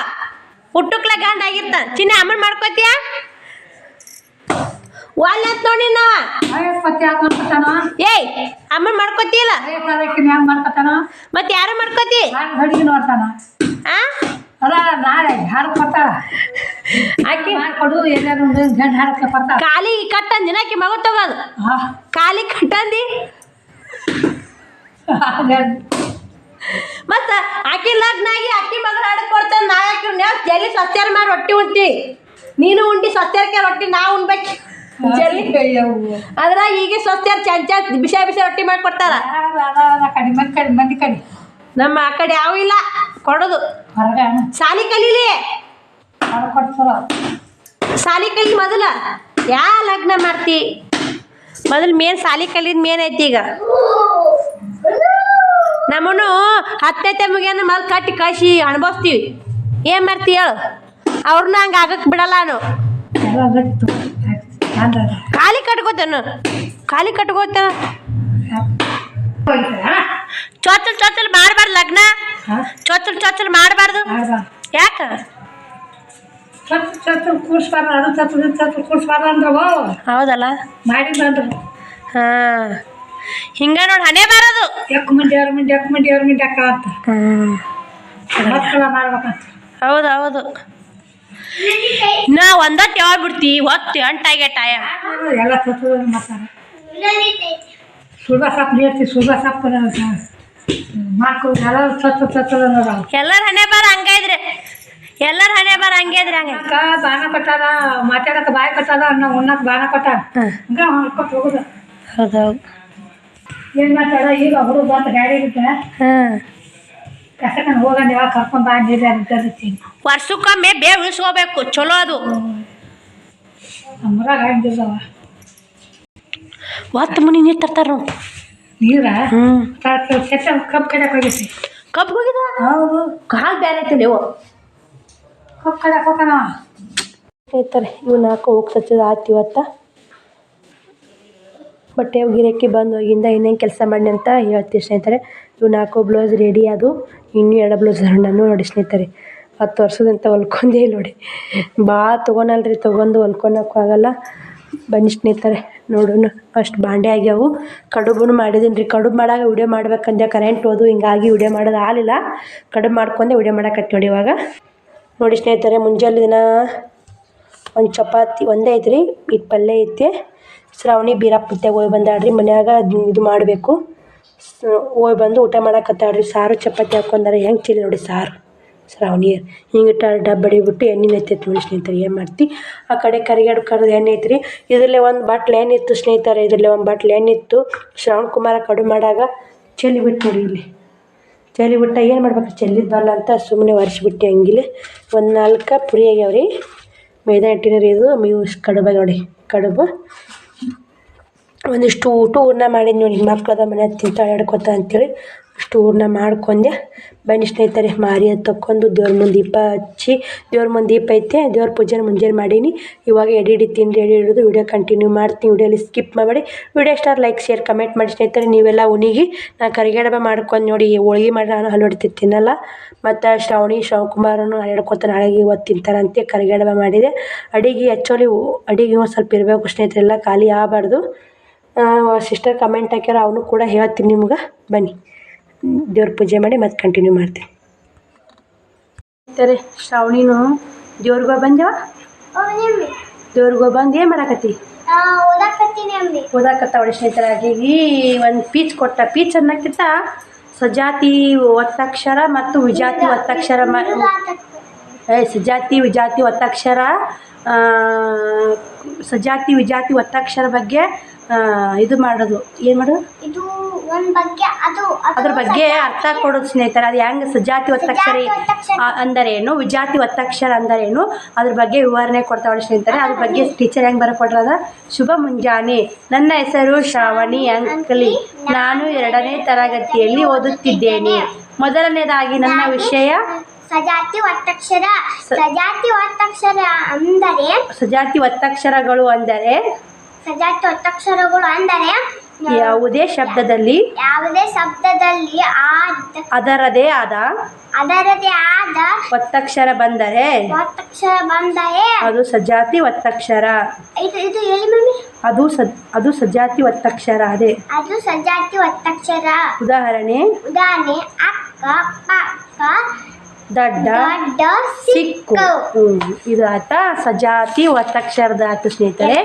ಹುಟ್ಟುಕ್ಲ ಗಂಡ ಆಗಿರ್ತ ಚಿನ್ನ ಅಮ್ಮನ್ ಮಾಡ್ಕೊತೀಯ ಒಳ್ಳೆ ನೋಡಿ ನಾವ ಏಯ್ ಅಮ್ಮನ್ ಮಾಡ್ಕೊತಿಲ್ಲ ಮಾಡ್ಕೊತಾನ ಮತ್ತೆ ಯಾರು ಮಾಡ್ಕೊತಿ ಅಡಿಗೆ ನೋಡ್ತಾನ. ಅದ ನಾಳೆ ಹಾಡು ಕೊಡ್ತಾಳ ಆಕಿ ಮಾಡ್ಕೊಡು ಎಲ್ಲಾರು ಗಂಡ ಹಾಡಕ್ಕೆ ಬರ್ತಾಳ. ಕಾಲಿ ಕಟ್ಟಂದಿ ಆಕಿ ಮಗು ತಗೋದು ಕಾಲಿ ಕಟ್ಟಂದಿ ಮತ್ತ ಆಕಿ ಲಗ್ನ ಆಗಿ ಆಕಿ ಮಗಳ ಹಾಡಕ್ ಕೊಡ್ತಾನ ನಾ ಯಾಕೆ ಜಲ್ಲಿ ಸಸ್ಯಾರ ಮಾಡಿ ರೊಟ್ಟಿ ಉಣ್ತಿ ನೀನು ಉಂಡಿ ಸಸ್ಯಾರಕ್ಕೆ ರೊಟ್ಟಿ ನಾ ಉಣ್ಬೇಕು ಜಲ್ಲಿ ಅದ್ರಾಗ ಈಗ ಸಸ್ಯಾರ ಚಂಚ ಬಿಸಿ ಬಿಸಿ ರೊಟ್ಟಿ ಮಾಡ್ಕೊಡ್ತಾರ ಮಂದಿ ಕಡೆ ನಮ್ಮ ಆ ಕಡೆ ಯಾವ ಇಲ್ಲ ಕೊಡೋದು ಸಾಲಿ ಕಲೀಲಿ ಸಾಲಿ ಕಲಿ ಮೊದಲ ಯಾ ಲಗ್ನ ಮಾಡ್ತಿ ಮೊದಲು ಮೇನ್ ಸಾಲಿ ಕಲಿದ ಮೇನ್ ಐತಿ ಈಗ ನಮ್ಮನ್ನು 10ನೇ ಮುಗಿಯನ್ನ ಮೊದಲು ಕಟ್ಟಿ ಕಳಿಸಿ ಅನುಭವಿಸ್ತೀವಿ ಏನು ಮಾಡ್ತೀವಿ ಹೇಳು ಅವ್ರನ್ನ ಹಂಗೆ ಆಗಕ್ಕೆ ಬಿಡಲ್ಲ ನಾನು ಖಾಲಿ ಕಟ್ಕೋತೇನು ಖಾಲಿ ಕಟ್ಕೋತೇನ ಚೊಚ್ಚಲ್ ಮಾಡಬಾರ್ದು ಲಗ್ನ ಚೊಚ್ಚಲ್ ಮಾಡಬಾರ್ದು ಯಾಕ ಕೂರ್ಸ್ಬಾರ್ದು ಅದು ಕೂರ್ಸ್ಬಾರ್ದು ಅಂದ್ರವ ಹೌದಲ್ಲ ಮಾಡಿದ್ರು ಹಾಂ ಹಿಂಗ ನೋಡಿ ಹಣೆ ಬಾರದು ಎಕ್ ಮಂದಿ ಅವ್ರ ಮಂದಿ ಅಕ್ಕ ಅಂತ ಮಕ್ಕಳ ಮಾಡ್ಬೇಕಂತ ಹೌದು ಹೌದು ನಾ ಒಂದಟ್ಟು ಯಾವಾಗ ಬಿಡ್ತಿ ಹೊತ್ತು ಅಂಟಾಗೆ ಟಾಯ ಎಲ್ಲ ಮಾಡ್ತಾರೆ ಸುಳ್ಳ ಸೊಪ್ಪು ನೀರ್ತಿ ಸುಳ್ಳ ಸೊಪ್ಪು ಮಾಡ್ಕೊ ಎಲ್ಲ ಎಲ್ಲರ ಹಣೆ ಬಾರ ಹಂಗ ಇದ್ರೆ ಎಲ್ಲರ ಹಣೆ ಬಾರ ಹಂಗೆ ಇದ್ರೆ ಹಂಗೆ ಬಾಣ ಕೊಟ್ಟಾರ ಮಾತಾಡಕ್ಕೆ ಬಾಯಿ ಕೊಟ್ಟಾರ ನಾವು ಉಣ್ಣಕ್ಕೆ ಬಾಣ ಕೊಟ್ಟಾರ ಹಂಗ ಹೊಡ್ಕೊಟ್ಟು ಹೋಗುದು ಹೌದೌದು ಏನು ಮಾಡ್ತಾರ ಈಗ ಹುಡುಗ ಬಂದು ಗಾಡಿ ಇರುತ್ತೆ ಕಸಕಂಡು ಹೋಗಂಡು ಯಾವಾಗ ಕರ್ಕೊಂಡು ಬಾ ನೀರು ಅಂತೀನಿ ವರ್ಷಕ್ಕೊಮ್ಮೆ ಬೇಗ ಉಳಿಸ್ಕೋಬೇಕು ಚಲೋ ಅದು ನಮ್ಮರಾಗ ಹಂಗಿರ್ದವ ಹೊತ್ತು ಮನಿ ನೀರು ತರ್ತಾರ ನಾವು ನೀರ ಕೆಟ್ಟ ಕಬ್ಬು ಕಡಿಯಕ್ಕೆ ಹೋಗೈತಿ ಕಬ್ಬು ಹೋಗಿದ ಹೌದು ಕಾಲು ಬೇರೆ ಐತಿ ನೀವು ಕಬ್ಬು ಕಡಿಯಕ್ಕೆ ಹೋಗೋಣ ಸ್ನೇಹಿತರೆ ಇವು 4 ಹೋಗಿ ಸಚ್ಚದ ಆಯ್ತು ಇವತ್ತು ಬಟ್ಟೆ ಗಿರಕ್ಕಿ ಬಂದು ಹೋಗಿಂದ ಇನ್ನೇನು ಕೆಲಸ ಮಾಡಿ ಅಂತ ಹೇಳ್ತೀವಿ ಸ್ನೇಹಿತರೆ ಇವು 4 ಬ್ಲೌಸ್ ರೆಡಿ ಅದು ಇನ್ನೂ 2 ಬ್ಲೌಸ್ ನಾನು ನೋಡಿ ಸ್ನೇಹಿತರೆ 10 ವರ್ಷದಂತ ಹೊಲ್ಕೊಂಡೇ ನೋಡಿ ಭಾಳ ತೊಗೊಳಲ್ರಿ ತೊಗೊಂಡು ಹೊಲ್ಕೊಳಕ್ಕೂ ಆಗಲ್ಲ ಬನ್ನಿ ಸ್ನೇಹಿತರೆ ನೋಡೋಣ ಅಷ್ಟು ಬಾಂಡೆ ಆಗ್ಯಾವು ಕಡುಬು ಮಾಡಿದ್ದೀನಿ ರೀ ಕಡುಬು ಮಾಡಾಗ ವಿಡಿಯೋ ಮಾಡ್ಬೇಕಂದೆ ಕರೆಂಟ್ ಹೋದು ಹಿಂಗಾಗಿ ವಿಡಿಯೋ ಮಾಡೋದು ಆಗಲಿಲ್ಲ ಕಡುಬು ಮಾಡ್ಕೊಂಡೆ ವಿಡಿಯೋ ಮಾಡಕತ್ತಿ ನೋಡಿ ಇವಾಗ ನೋಡಿ ಸ್ನೇಹಿತರೆ ಮುಂಜಾನೆ ದಿನ ಒಂದು ಚಪಾತಿ ಒಂದೇ ಐತ್ರಿ ಇದು ಪಲ್ಯ ಐತಿ ಶ್ರಾವಣಿ ಬೀರಪ್ಪತ್ತೆಗೆ ಹೋಗಿ ಬಂದಾಡ್ರಿ ಮನ್ಯಾಗ ಇದು ಮಾಡಬೇಕು ಹೋಗಿ ಬಂದು ಊಟ ಮಾಡಕತ್ತಾಡ್ರಿ ಸಾರು ಚಪಾತಿ ಹಾಕ್ಕೊಂಡಾರ ಹೆಂಗೆ ಚಿಲ್ಲಿ ನೋಡಿ ಸಾರು ಶ್ರಾವಣಿ ಹಿಂಗೆ ಡಬ್ಬ ಬಡಿಬಿಟ್ಟು ಎಣ್ಣೆ ನೆತ್ತೈತಿ ನೋಡಿ ಸ್ನೇಹಿತರೆ ಏನು ಮಾಡ್ತಿ ಆ ಕಡೆ ಕರಿಗಡು ಕರೆದು ಎಣ್ಣೆ ಐತ್ರಿ ಇದರಲ್ಲೇ ಒಂದು ಬಾಟ್ಲ್ ಎಣ್ಣೆ ಇತ್ತು ಸ್ನೇಹಿತರೆ ಇದರಲ್ಲೇ ಒಂದು ಬಾಟ್ಲ್ ಎಣ್ಣೆ ಇತ್ತು ಶ್ರಾವಣ ಕುಮಾರ ಕಡುಬು ಮಾಡಾಗ ಚೆಲ್ಲಿ ಬಿಟ್ಟು ನೋಡಿ ಇಲ್ಲಿ ಚೆಲ್ಲಿ ಬಿಟ್ಟ ಏನು ಮಾಡ್ಬೇಕು ಚೆಲ್ಲಿದ್ದು ಬರಲ್ಲ ಅಂತ ಸುಮ್ಮನೆ ಒರೆಸ್ಬಿಟ್ಟು ಹಂಗಿಲ್ಲ ಒಂದು 4 ಪುರಿ ಆಗ್ಯಾವ್ರಿ ಮೈದಾ ಹಿಟ್ಟಿನ ಇದು ನೀವು ಕಡುಬು ನೋಡಿ ಕಡುಬು ಒಂದಿಷ್ಟು ಊಟ ಹೂರ್ಣ ಮಾಡಿದ್ದು ನೋಡಿ ಮಕ್ಕಳದ ಮನೆ ತಿಂತಾಳೆ ಹಿಡ್ಕೊತ ಅಂತೇಳಿ ಇಷ್ಟು ಹೂರ್ಣ ಮಾಡ್ಕೊಂಡೆ ಬನ್ನಿ ಸ್ನೇಹಿತರೆ ಮಾರಿ ಅದು ತಕ್ಕೊಂಡು ದೇವ್ರ ಮುಂದೆ ದೀಪ ಹಚ್ಚಿ ದೇವ್ರ ಮುಂದೆ ದೀಪ ಐತೆ ದೇವ್ರ ಪೂಜೆನ ಮುಂಜಾನೆ ಮಾಡೀನಿ ಇವಾಗ ಎಡಿ ತಿಂಡಿ ಹಿಡಿದು ವಿಡಿಯೋ ಕಂಟಿನ್ಯೂ ಮಾಡ್ತೀನಿ ವಿಡಿಯೋಲಿ ಸ್ಕಿಪ್ ಮಾಡಿ ವಿಡಿಯೋ ಇಷ್ಟ ಲೈಕ್ ಶೇರ್ ಕಮೆಂಟ್ ಮಾಡಿ ಸ್ನೇಹಿತರೆ ನೀವೆಲ್ಲ ಉನಿಗಿ ನಾನು ಕರಿಗಡಬ ಮಾಡ್ಕೊಂಡು ನೋಡಿ ಹೋಳ್ಗೆ ಮಾಡಿ ನಾನು ಹಲ್ವಡ್ತಿ ತಿನ್ನಲ್ಲ ಮತ್ತು ಶ್ರಾವಣಕುಮಾರನು ಹಿಡ್ಕೊತ ನಾಳೆಗೆ ಇವತ್ತು ತಿಂತಾರಂತೆ ಕರಿಗಡಬ ಮಾಡಿದೆ ಅಡಿಗೆ ಆ್ಯಕ್ಚುಲಿ ಅಡಿಗೆ ಒಂದು ಸ್ವಲ್ಪ ಇರಬೇಕು ಸ್ನೇಹಿತರೆ ಎಲ್ಲ ಖಾಲಿ ಆಗಬಾರ್ದು ಸಿಸ್ಟರ್ ಕಮೆಂಟ್ ಹಾಕ್ಯಾರ ಅವನು ಕೂಡ ಹೇಳ್ತೀನಿ ನಿಮ್ಗೆ ಬನ್ನಿ ದೇವ್ರ ಪೂಜೆ ಮಾಡಿ ಮತ್ತೆ ಕಂಟಿನ್ಯೂ ಮಾಡ್ತೀನಿ ಸರಿ ಶ್ರಾವಣಿನು ದೇವ್ರಿಗೆ ಬಂದೇವ ದೇವ್ರಿಗೆ ಬಂದು ಏನು ಮಾಡಾಕತ್ತಿ ಓದಾಕತ್ತಾವಳಿ ಸ್ನೇಹಿತರ ಹಾಗಾಗಿ ಒಂದು ಪೀಚ್ ಅನ್ನೋಕ್ಕಿಂತ ಸಜಾತಿ ಒತ್ತಕ್ಷರ ಮತ್ತು ವಿಜಾತಿ ಒತ್ತಕ್ಷರ ಸಜಾತಿ ವಿಜಾತಿ ಒತ್ತಕ್ಷರ ಸಜಾತಿ ವಿಜಾತಿ ಒತ್ತಕ್ಷರ ಬಗ್ಗೆ ಇದು ಮಾಡೋದು ಏನು ಮಾಡೋದು ಇದು ಒಂದು ಬಗ್ಗೆ ಅದ್ರ ಬಗ್ಗೆ ಅರ್ಥ ಕೊಡೋದು ಸ್ನೇಹಿತರೆ ಅದು ಹೆಂಗೆ ಸಜಾತಿ ಒತ್ತಕ್ಷರ ಅಂದರೇನು ವಿಜಾತಿ ಒತ್ತಕ್ಷರ ಅಂದರೇನು ಅದ್ರ ಬಗ್ಗೆ ವಿವರಣೆ ಕೊಡ್ತಾವಳಿ ಸ್ನೇಹಿತರೆ ಅದ್ರ ಬಗ್ಗೆ ಟೀಚರ್ ಹೆಂಗೆ ಬರಕೊಟ್ರದ ಶುಭ ಮುಂಜಾನೆ ನನ್ನ ಹೆಸರು ಶ್ರಾವಣಿ ಅಂಕಲಿ ನಾನು 2ನೇ ತರಗತಿಯಲ್ಲಿ ಓದುತ್ತಿದ್ದೇನೆ ಮೊದಲನೇದಾಗಿ ನನ್ನ ವಿಷಯ ಸಜಾತಿ ಒತ್ತಕ್ಷರ ಸಜಾತಿ ಒತ್ತಕ್ಷರ ಅಂದರೆ ಸಜಾತಿ ಒತ್ತಕ್ಷರಗಳು ಅಂದರೆ ಸಜಾತಿ ಒತ್ತಕ್ಷರಗಳು ಅಂದರೆ ಯಾವುದೇ ಶಬ್ದದಲ್ಲಿ ಯಾವುದೇ ಶಬ್ದದಲ್ಲಿ ಅದರದೇ ಆದ ಒತ್ತಕ್ಷರ ಬಂದರೆ ಅದು ಸಜಾತಿ ಒತ್ತಕ್ಷರ. ಇದು ಹೇಳಿ ಮಮ್ಮಿ. ಅದು ಸಜಾತಿ ಒತ್ತಕ್ಷರ. ಅದು ಸಜಾತಿ ಒತ್ತಕ್ಷರ. ಉದಾಹರಣೆ ಅಕ್ಕ ಪಕ್ಕ ದಡ್ಡ ಸಿಕ್ಕು. ಇದು ಆತ ಸಜಾತಿ ಒತ್ತಕ್ಷರದ ಆತು ಸ್ನೇಹಿತರೆ.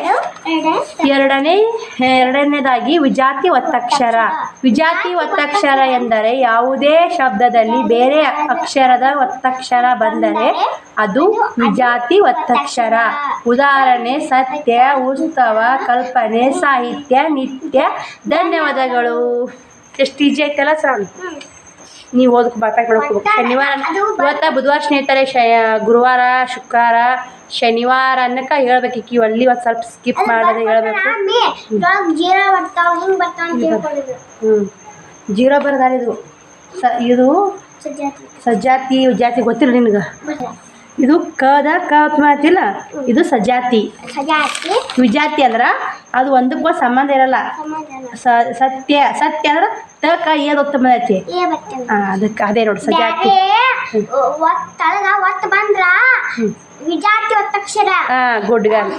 ಎರಡನೇದಾಗಿ ವಿಜಾತಿ ಒತ್ತಕ್ಷರ. ವಿಜಾತಿ ಒತ್ತಕ್ಷರ ಎಂದರೆ ಯಾವುದೇ ಶಬ್ದದಲ್ಲಿ ಬೇರೆ ಅಕ್ಷರದ ಒತ್ತಕ್ಷರ ಬಂದರೆ ಅದು ವಿಜಾತಿ ಒತ್ತಕ್ಷರ. ಉದಾಹರಣೆ ಸತ್ಯ, ಉತ್ಸವ, ಕಲ್ಪನೆ, ಸಾಹಿತ್ಯ, ನಿತ್ಯ. ಧನ್ಯವಾದಗಳು. ಎಷ್ಟು ಈಜಿ ಆಯ್ತಲ್ಲ ಶ್ರಾವಣಿ, ನೀವು ಓದಕ್ಕೆ ಬಾಪಾಕ್ ಮಾಡ್ಕೋಬೇಕು. ಶನಿವಾರ ಇವತ್ತ ಬುಧವಾರ ಸ್ನೇಹಿತರೆ, ಗುರುವಾರ, ಶುಕ್ರವಾರ, ಶನಿವಾರ ಅನ್ನಕ್ಕೆ ಹೇಳ್ಬೇಕು. ಅಲ್ಲಿ ಒಂದು ಸ್ವಲ್ಪ ಸ್ಕಿಪ್ ಮಾಡೋದು ಹೇಳ್ಬೇಕು. ಜೀರೋ ಬರೋದಾರಿದು. ಇದು ಸಜಾತಿ ವಿಜಾತಿ ಗೊತ್ತಿಲ್ಲ ನಿನಗೆ? ಇದು ಕದ ಮಾತಿಲ್ಲ, ಇದು ಸಜಾತಿ. ವಿಜಾತಿ ಅಂದ್ರೆ ಅದು ಒಂದಕ್ಕೂ ಸಂಬಂಧ ಇರಲ್ಲ. ಸತ್ಯ ಅಂದ್ರೆ ತಕ ಏದು ಒತ್ತು ಬಂದೈತಿ, ಅದಕ್ಕೆ ಅದೇ ನೋಡಿ ಸಜಾತಿ. ವಿಜಾತಿ ಒತ್ತಕ್ಷರ. Good girl.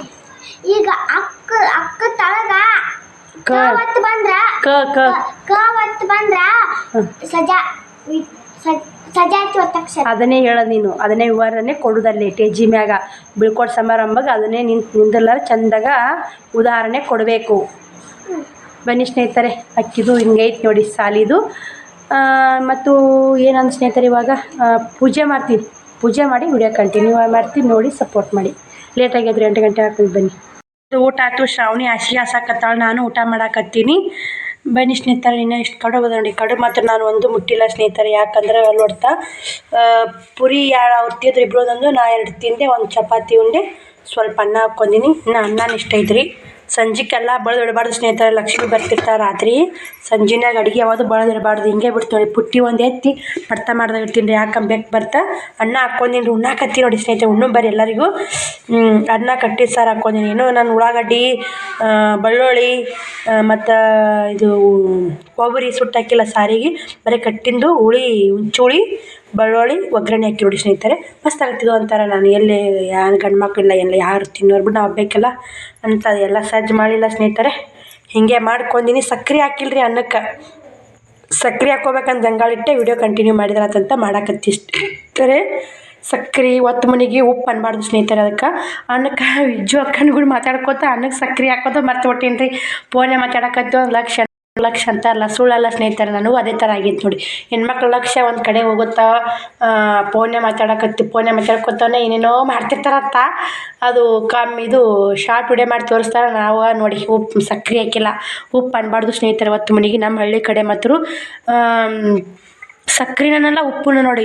ಈಗ ಅಕ್ಕ ತಳಗ ಒತ್ತು ಬಂದ್ರ ಸಜಾತಿ ಒತ್ತಕ್ಷರ. ಅದನ್ನೇ ಹೇಳೋದು ನೀನು, ಅದನ್ನೇ ವಿವರಣೆ ಕೊಡುದಲ್ಲಿ ಟೇಜಿ ಮ್ಯಾಗ ಬೀಳ್ಕೊಡ್ ಸಮಾರಂಭಕ್ಕೆ ಅದನ್ನೇ ನಿಂದಲ್ಲ ಚಂದಾಗ ಉದಾಹರಣೆ ಕೊಡಬೇಕು. ಬನ್ನಿ ಸ್ನೇಹಿತರೆ, ಅಕ್ಕಿದು ಹಿಂಗೈತೆ ನೋಡಿ ಸಾಲಿದು. ಮತ್ತು ಏನಂದು ಸ್ನೇಹಿತರೆ, ಇವಾಗ ಪೂಜೆ ಮಾಡ್ತೀನಿ. ಪೂಜೆ ಮಾಡಿ ವಿಡಿಯೋ ಕಂಟಿನ್ಯೂ ಮಾಡ್ತೀನಿ, ನೋಡಿ ಸಪೋರ್ಟ್ ಮಾಡಿ. ಲೇಟಾಗಿದ್ರೆ 8 ಗಂಟೆ ಆಗ್ತದೆ. ಬನ್ನಿ, ಊಟ ಆಯ್ತು. ಶ್ರಾವಣಿ ಹಾಸಿಗೆ ಹಾಸಾಕತ್ತಾಳೆ, ನಾನು ಊಟ ಮಾಡಾಕತ್ತೀನಿ. ಬನ್ನಿ ಸ್ನೇಹಿತರೆ, ಇನ್ನೂ ಇಷ್ಟು ಕಡುಬು ಅದ ನೋಡಿ. ಕಡುಬು ಮಾತ್ರ ನಾನು ಒಂದು ಮುಟ್ಟಿಲ್ಲ ಸ್ನೇಹಿತರೆ, ಯಾಕಂದ್ರೆ ಅಲ್ಲಿ ಹೊಡ್ತಾ ಪುರಿ ಅವ್ರು ತಿಂದ್ರೆ ಇಬ್ರೋದೊಂದು, ನಾ 2 ತಿಂದೆ. ಒಂದು ಚಪಾತಿ ಉಂಡೆ, ಸ್ವಲ್ಪ ಅನ್ನ ಹಾಕ್ಕೊಂಡಿನಿ. ಇನ್ನು ಅನ್ನನ ಇಷ್ಟ ಐತ್ರಿ. ಸಂಜೆಗೆಲ್ಲ ಬಳದಿಡಬಾರ್ದು ಸ್ನೇಹಿತರೆ, ಲಕ್ಷ್ಮಿ ಬರ್ತಿರ್ತಾರೆ ರಾತ್ರಿ. ಸಂಜೆನಾಗ ಅಡುಗೆ ಯಾವುದು ಬಳದಿಡಬಾರ್ದು, ಹಿಂಗೆ ಬಿಡ್ತು ನೋಡಿ. ಪುಟ್ಟಿ ಒಂದು ಎತ್ತಿ ಭರ್ತಾ ಮಾಡ್ದಾಗ ಇರ್ತೀನಿ ರೀ, ಯಾಕಂಬೇಕು ಬರ್ತಾ ಅನ್ನ ಹಾಕ್ಕೊಂಡಿನಿ ರೀ. ಉಣ್ಣಾಕತ್ತಿ ನೋಡಿ ಸ್ನೇಹಿತರೆ, ಉಣ್ಣು ಬರ್ರಿ ಎಲ್ಲರಿಗೂ. ಅನ್ನ ಕಟ್ಟಿ ಸಾರು ಹಾಕ್ಕೊಂಡಿನಿ. ಇನ್ನೂ ನಾನು ಉಳ್ಳಾಗಡ್ಡಿ, ಬೆಳ್ಳುಳ್ಳಿ ಮತ್ತು ಇದು ಕೊಬ್ಬರಿ ಸುಟ್ಟಾಕಿಲ್ಲ ಸಾರಿಗೆ, ಬರೀ ಕಟ್ಟಿಂದು ಹುಂಚುಳಿ ಬೆಳ್ಳುಳ್ಳಿ ಒಗ್ಗರಣೆ ಹಾಕಿ ನೋಡಿ ಸ್ನೇಹಿತರೆ. ಮಸ್ತ್ ಆಗ್ತಿದ್ವು ಅಂತಾರೆ. ನಾನು ಎಲ್ಲಿ ಯಾರು ಗಂಡು ಮಕ್ಕಳಿಲ್ಲ, ಎಲ್ಲ ಯಾರು ತಿನ್ನೋರು ಬಿಟ್ಟು ನಾವು ಬೇಕಲ್ಲ ಅಂತ ಎಲ್ಲ ಸಜ್ಜು ಮಾಡಿಲ್ಲ ಸ್ನೇಹಿತರೆ. ಹೀಗೆ ಮಾಡ್ಕೊಂಡಿನಿ. ಸಕ್ಕರೆ ಹಾಕಿಲ್ಲ ರೀ ಅನ್ನಕ್ಕೆ. ಸಕ್ಕರೆ ಹಾಕ್ಕೋಬೇಕಂತ ಗಂಗಾಳಿಟ್ಟೆ ವಿಡಿಯೋ ಕಂಟಿನ್ಯೂ ಮಾಡಿದ್ರಾತಂತ ಮಾಡಾಕತ್ತಿ ಸ್ನೇಹಿತರೆ. ಸಕ್ಕರೆ ಒತ್ತು ಮನೆಗೆ ಉಪ್ಪು ಅನ್ಬಾರ್ದು ಸ್ನೇಹಿತರೆ. ಅದಕ್ಕೆ ಅನ್ನಕ್ಕೆ ವಿಜ್ಜು ಅಕ್ಕನ ಕೂಡ ಮಾತಾಡ್ಕೋತ ಅನ್ನಕ್ಕೆ ಸಕ್ಕರೆ ಹಾಕೋತ ಮರ್ತು ಬಿಟ್ಟೀನಿ ರೀ. ಫೋನೇ ಮಾತಾಡಕತ್ತು. ಒಂದು ಲಕ್ಷ ಅಂತಾರಲ್ಲ, ಸುಳ್ಳಲ್ಲ ಸ್ನೇಹಿತರೆ. ನನಗೂ ಅದೇ ಥರ ಆಗಿತ್ತು ನೋಡಿ. ಹೆಣ್ಮಕ್ಳ ಲಕ್ಷ್ಯ ಒಂದು ಕಡೆ ಹೋಗುತ್ತಾ, ಫೋನೇ ಮಾತಾಡ್ಕೊತಾನೆ ಏನೇನೋ ಮಾಡ್ತಿರ್ತಾರಂತ. ಅದು ಇದು ಶಾರ್ಟ್ ವಿಡಿಯೋ ಮಾಡಿ ತೋರಿಸ್ತಾರೆ. ನಾವು ನೋಡಿ ಉಪ್ಪು ಸಕ್ಕರೆ ಹಾಕಿಲ್ಲ. ಉಪ್ಪು ಅನ್ಬಾರ್ದು ಸ್ನೇಹಿತರೆ ಒತ್ತು ಮನೆಗೆ. ನಮ್ಮ ಹಳ್ಳಿ ಕಡೆ ಮಾತ್ರ ಸಕ್ಕರೆನೆಲ್ಲ ಉಪ್ಪನ್ನು ನೋಡಿ.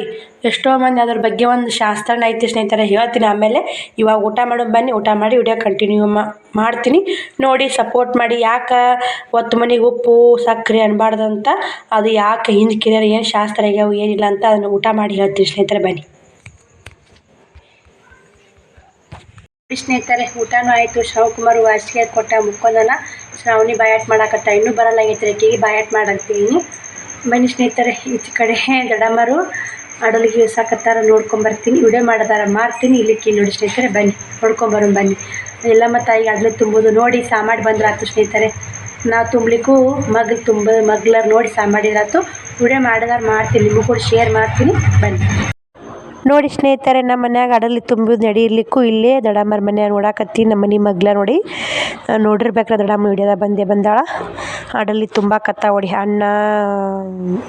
ಎಷ್ಟೋ ಮಂದಿ ಅದ್ರ ಬಗ್ಗೆ ಒಂದು ಶಾಸ್ತ್ರನ ಐತಿ ಸ್ನೇಹಿತರೆ, ಹೇಳ್ತೀನಿ ಆಮೇಲೆ. ಇವಾಗ ಊಟ ಮಾಡೋದು ಬನ್ನಿ, ಊಟ ಮಾಡಿ ವಿಡಿಯೋ ಕಂಟಿನ್ಯೂ ಮಾಡ್ತೀನಿ, ನೋಡಿ ಸಪೋರ್ಟ್ ಮಾಡಿ. ಯಾಕೆ ಒತ್ತು ಮನೆಗೆ ಉಪ್ಪು ಸಕ್ಕರೆ ಅನ್ಬಾರ್ದಂತ, ಅದು ಯಾಕೆ ಹಿಂದೆ ಕಿರಿಯರು ಏನು ಶಾಸ್ತ್ರ ಆಗ್ಯಾವ ಏನಿಲ್ಲ ಅಂತ ಅದನ್ನು ಊಟ ಮಾಡಿ ಹೇಳ್ತೀನಿ ಸ್ನೇಹಿತರೆ. ಬನ್ನಿ ಸ್ನೇಹಿತರೆ, ಊಟನೂ ಆಯಿತು. ಶಿವಕುಮಾರ್ ವಾಸಿಗೆ ಕೊಟ್ಟ ಮುಕ್ಕೊಂದನ. ಶ್ರಾವಣಿ ಬಾಯಾಟ್ ಮಾಡಾಕತ್ತ, ಇನ್ನೂ ಬರಲ್ಲ ಆಗೈತೆ ಆಕೆಗೆ ಬಾಯಾಟ್ ಮಾಡಂತೀನಿ. ಬನ್ನಿ ಸ್ನೇಹಿತರೆ, ಈಚೆ ಕಡೆ ದಡಮ್ಮರು ಅಡಲಿಗೆ ಸಾಕತ್ತಾರ, ನೋಡ್ಕೊಂಬರ್ತೀನಿ. ವಿಡಿಯೋ ಮಾಡಿದಾರ ಮಾಡ್ತೀನಿ. ಇಲ್ಲಿಕ್ಕೆ ನೋಡಿ ಸ್ನೇಹಿತರೆ, ಬನ್ನಿ ನೋಡ್ಕೊಂಬರೋಣ ಬನ್ನಿ. ಎಲ್ಲಮ್ಮ ತಾಯಿಗೆ ಅಡಲೆ ತುಂಬೋದು ನೋಡಿ ಸಾಮಾಡಿ ಬಂದ್ರಾತು ಸ್ನೇಹಿತರೆ. ನಾವು ತುಂಬಲಿಕ್ಕೂ ಮಗ್ಲರ್ ನೋಡಿ ಸಾಮಾಡಿದ್ರಾತು. ವಿಡಿಯೋ ಮಾಡಿದಾರ ಮಾಡ್ತೀನಿ, ನಿಮಗೂ ಕೂಡ ಶೇರ್ ಮಾಡ್ತೀನಿ. ಬನ್ನಿ ನೋಡಿ ಸ್ನೇಹಿತರೆ, ನಮ್ಮ ಮನ್ಯಾಗ ಅಡಲಿ ತುಂಬೋದು ನಡಿರ್ಲಿಕ್ಕೂ ಇಲ್ಲೇ ದಡಮ್ಮರ ಮನ್ಯಾಗ ನೋಡಾಕತ್ತಿ. ನಮ್ಮ ಮನೆ ಮಗ್ಲ ನೋಡಿರ್ಬೇಕ್ರ ದಡಮ್ಮ ವಿಡಿಯೋದಾಗ ಬಂದಾಳ. ಅಡಲಿ ತುಂಬಾಕತ್ತ ಹೊಡಿ. ಅನ್ನ,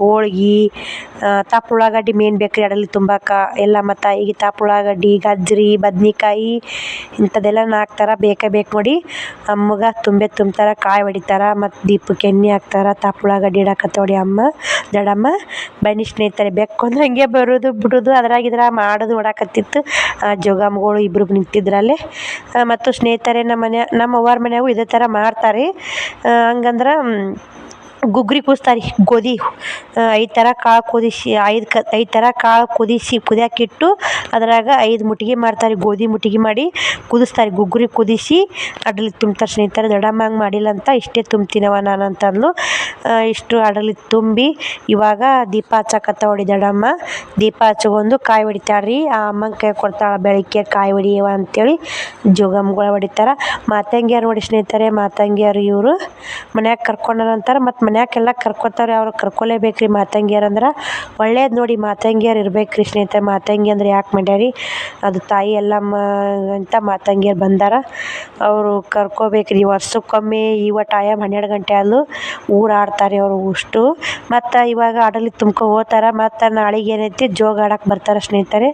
ಹೋಳ್ಗಿ, ತಾಪು ಉಳ್ಳಾಗಡ್ಡಿ ಮೇನ್ ಬೇಕ್ರಿ ಅಡಲಿ ತುಂಬಾಕ. ಎಲ್ಲ ಮತ್ತು ಈಗ ತಾಪು ಉಳ್ಳಾಗಡ್ಡಿ, ಗಜ್ಜರಿ, ಬದ್ನಿಕಾಯಿ ಇಂಥದ್ದೆಲ್ಲ ಹಾಕ್ತಾರ. ಬೇಕು ನೋಡಿ. ಅಮ್ಮಗೆ ತುಂಬ್ತಾರ, ಕಾಯಿ ಹೊಡಿತಾರ, ಮತ್ತು ದೀಪಕ್ಕೆ ಎಣ್ಣೆ ಹಾಕ್ತಾರ. ತಾಪು ಉಳ್ಳಾಗಡ್ಡಿ ಇಡಾಕತ್ತ ಹೊಡಿ ದಡಮ್ಮ. ಬನ್ನಿ ಸ್ನೇಹಿತರೆ, ಬೇಕು ಅಂದ್ರೆ ಹಂಗೆ ಬರೋದು ಬಿಡೋದು ಅದ್ರಾಗಿದ್ರ ಮಾಡೋದು ನೋಡಾಕತ್ತಿತ್ತು. ಜೋಗಮ್ಮಗಳು ಇಬ್ಬರು ನಿಂತಿದ್ರಲ್ಲೇ. ಮತ್ತು ಸ್ನೇಹಿತರೆ, ನಮ್ಮ ಅವ್ವಾರ ಮನ್ಯಾಗೂ ಇದೇ ಥರ ಮಾಡ್ತಾರೆ. ಹಂಗಂದ್ರೆ ಗುಗ್ರಿ ಕೂಸ್ತಾರೆ ಗೋಧಿ 5 ಥರ ಕಾಳು ಕುದಿಸಿ 5 ಥರ ಕಾಳು ಕುದಿಯಾಕಿಟ್ಟು ಅದ್ರಾಗ 5 ಮುಟ್ಗಿ ಮಾಡ್ತಾರೆ. ಗೋಧಿ ಮುಟ್ಗಿ ಮಾಡಿ ಕುದಿಸ್ತಾರೆ. ಗುಗ್ರಿ ಕುದಿಸಿ ಅಡ್ಲಿ ತುಂಬ್ತಾರೆ ಸ್ನೇಹಿತರೆ. ದೊಡ್ಡಮ್ಮ ಹಂಗೆ ಮಾಡಿಲ್ಲ ಅಂತ ಇಷ್ಟೇ ತುಂಬ್ತೀನವ ನಾನು ಅಂತಂದ್ಲು. ಇಷ್ಟು ಅಡಲಿ ತುಂಬಿ ಇವಾಗ ದೀಪ ಹಚ್ಚಕತ್ತವಡಿ ದೊಡ್ಡಮ್ಮ. ದೀಪ ಹಚ್ಕೊಂಡು ಕಾಯಿ ಹೊಡಿತಾಳ್ರಿ. ಆ ಅಮ್ಮನ ಕೈ ಕೊಡ್ತಾಳೆ ಬೆಳಿಗ್ಗೆ ಕಾಯಿ ಹೊಡಿಯವ ಅಂತೇಳಿ ಜೋಗಮ್ಗಳು ಹೊಡಿತಾರೆ. ಮಾತಂಗಿಯರು ನೋಡಿ ಸ್ನೇಹಿತರೆ. ಮಾತಂಗಿಯರು ಇವರು ಮನ್ಯಾಗ ಕರ್ಕೊಂಡಾರ ಅಂತಾರೆ. ಮತ್ತು ಮನ್ಯಾಗೆಲ್ಲ ಕರ್ಕೊತಾರೆ. ಅವ್ರು ಕರ್ಕೊಲೇಬೇಕ್ರಿ ಮಾತಂಗಿಯರು ಅಂದ್ರೆ ಒಳ್ಳೇದು ನೋಡಿ. ಮಾತಂಗಿಯರು ಇರ್ಬೇಕ್ರಿ ಸ್ನೇಹಿತರೆ. ಮಾತಂಗಿ ಅಂದ್ರೆ ಯಾಕೆ ಮಾಡ್ಯಾರಿ, ಅದು ತಾಯಿ ಎಲ್ಲಮ್ಮ ಅಂತ ಮಾತಂಗಿಯರು ಬಂದಾರ. ಅವರು ಕರ್ಕೋಬೇಕ್ರಿ ವರ್ಷಕ್ಕೊಮ್ಮೆ. ಇವ ಟೈಮ್ 12 ಗಂಟೆ ಅಲ್ಲೂ ಊರು ಆಡ್ತಾರೆ ಅವರು ಅಷ್ಟು. ಮತ್ತು ಇವಾಗ ಆಡಲಿ ತುಂಬ್ಕೊ ಹೋಗ್ತಾರೆ. ಮತ್ತು ನಾಳೆಗೆ ಏನೈತಿ ಜೋಗ ಆಡಕ್ಕೆ ಬರ್ತಾರೆ ಸ್ನೇಹಿತರೆ.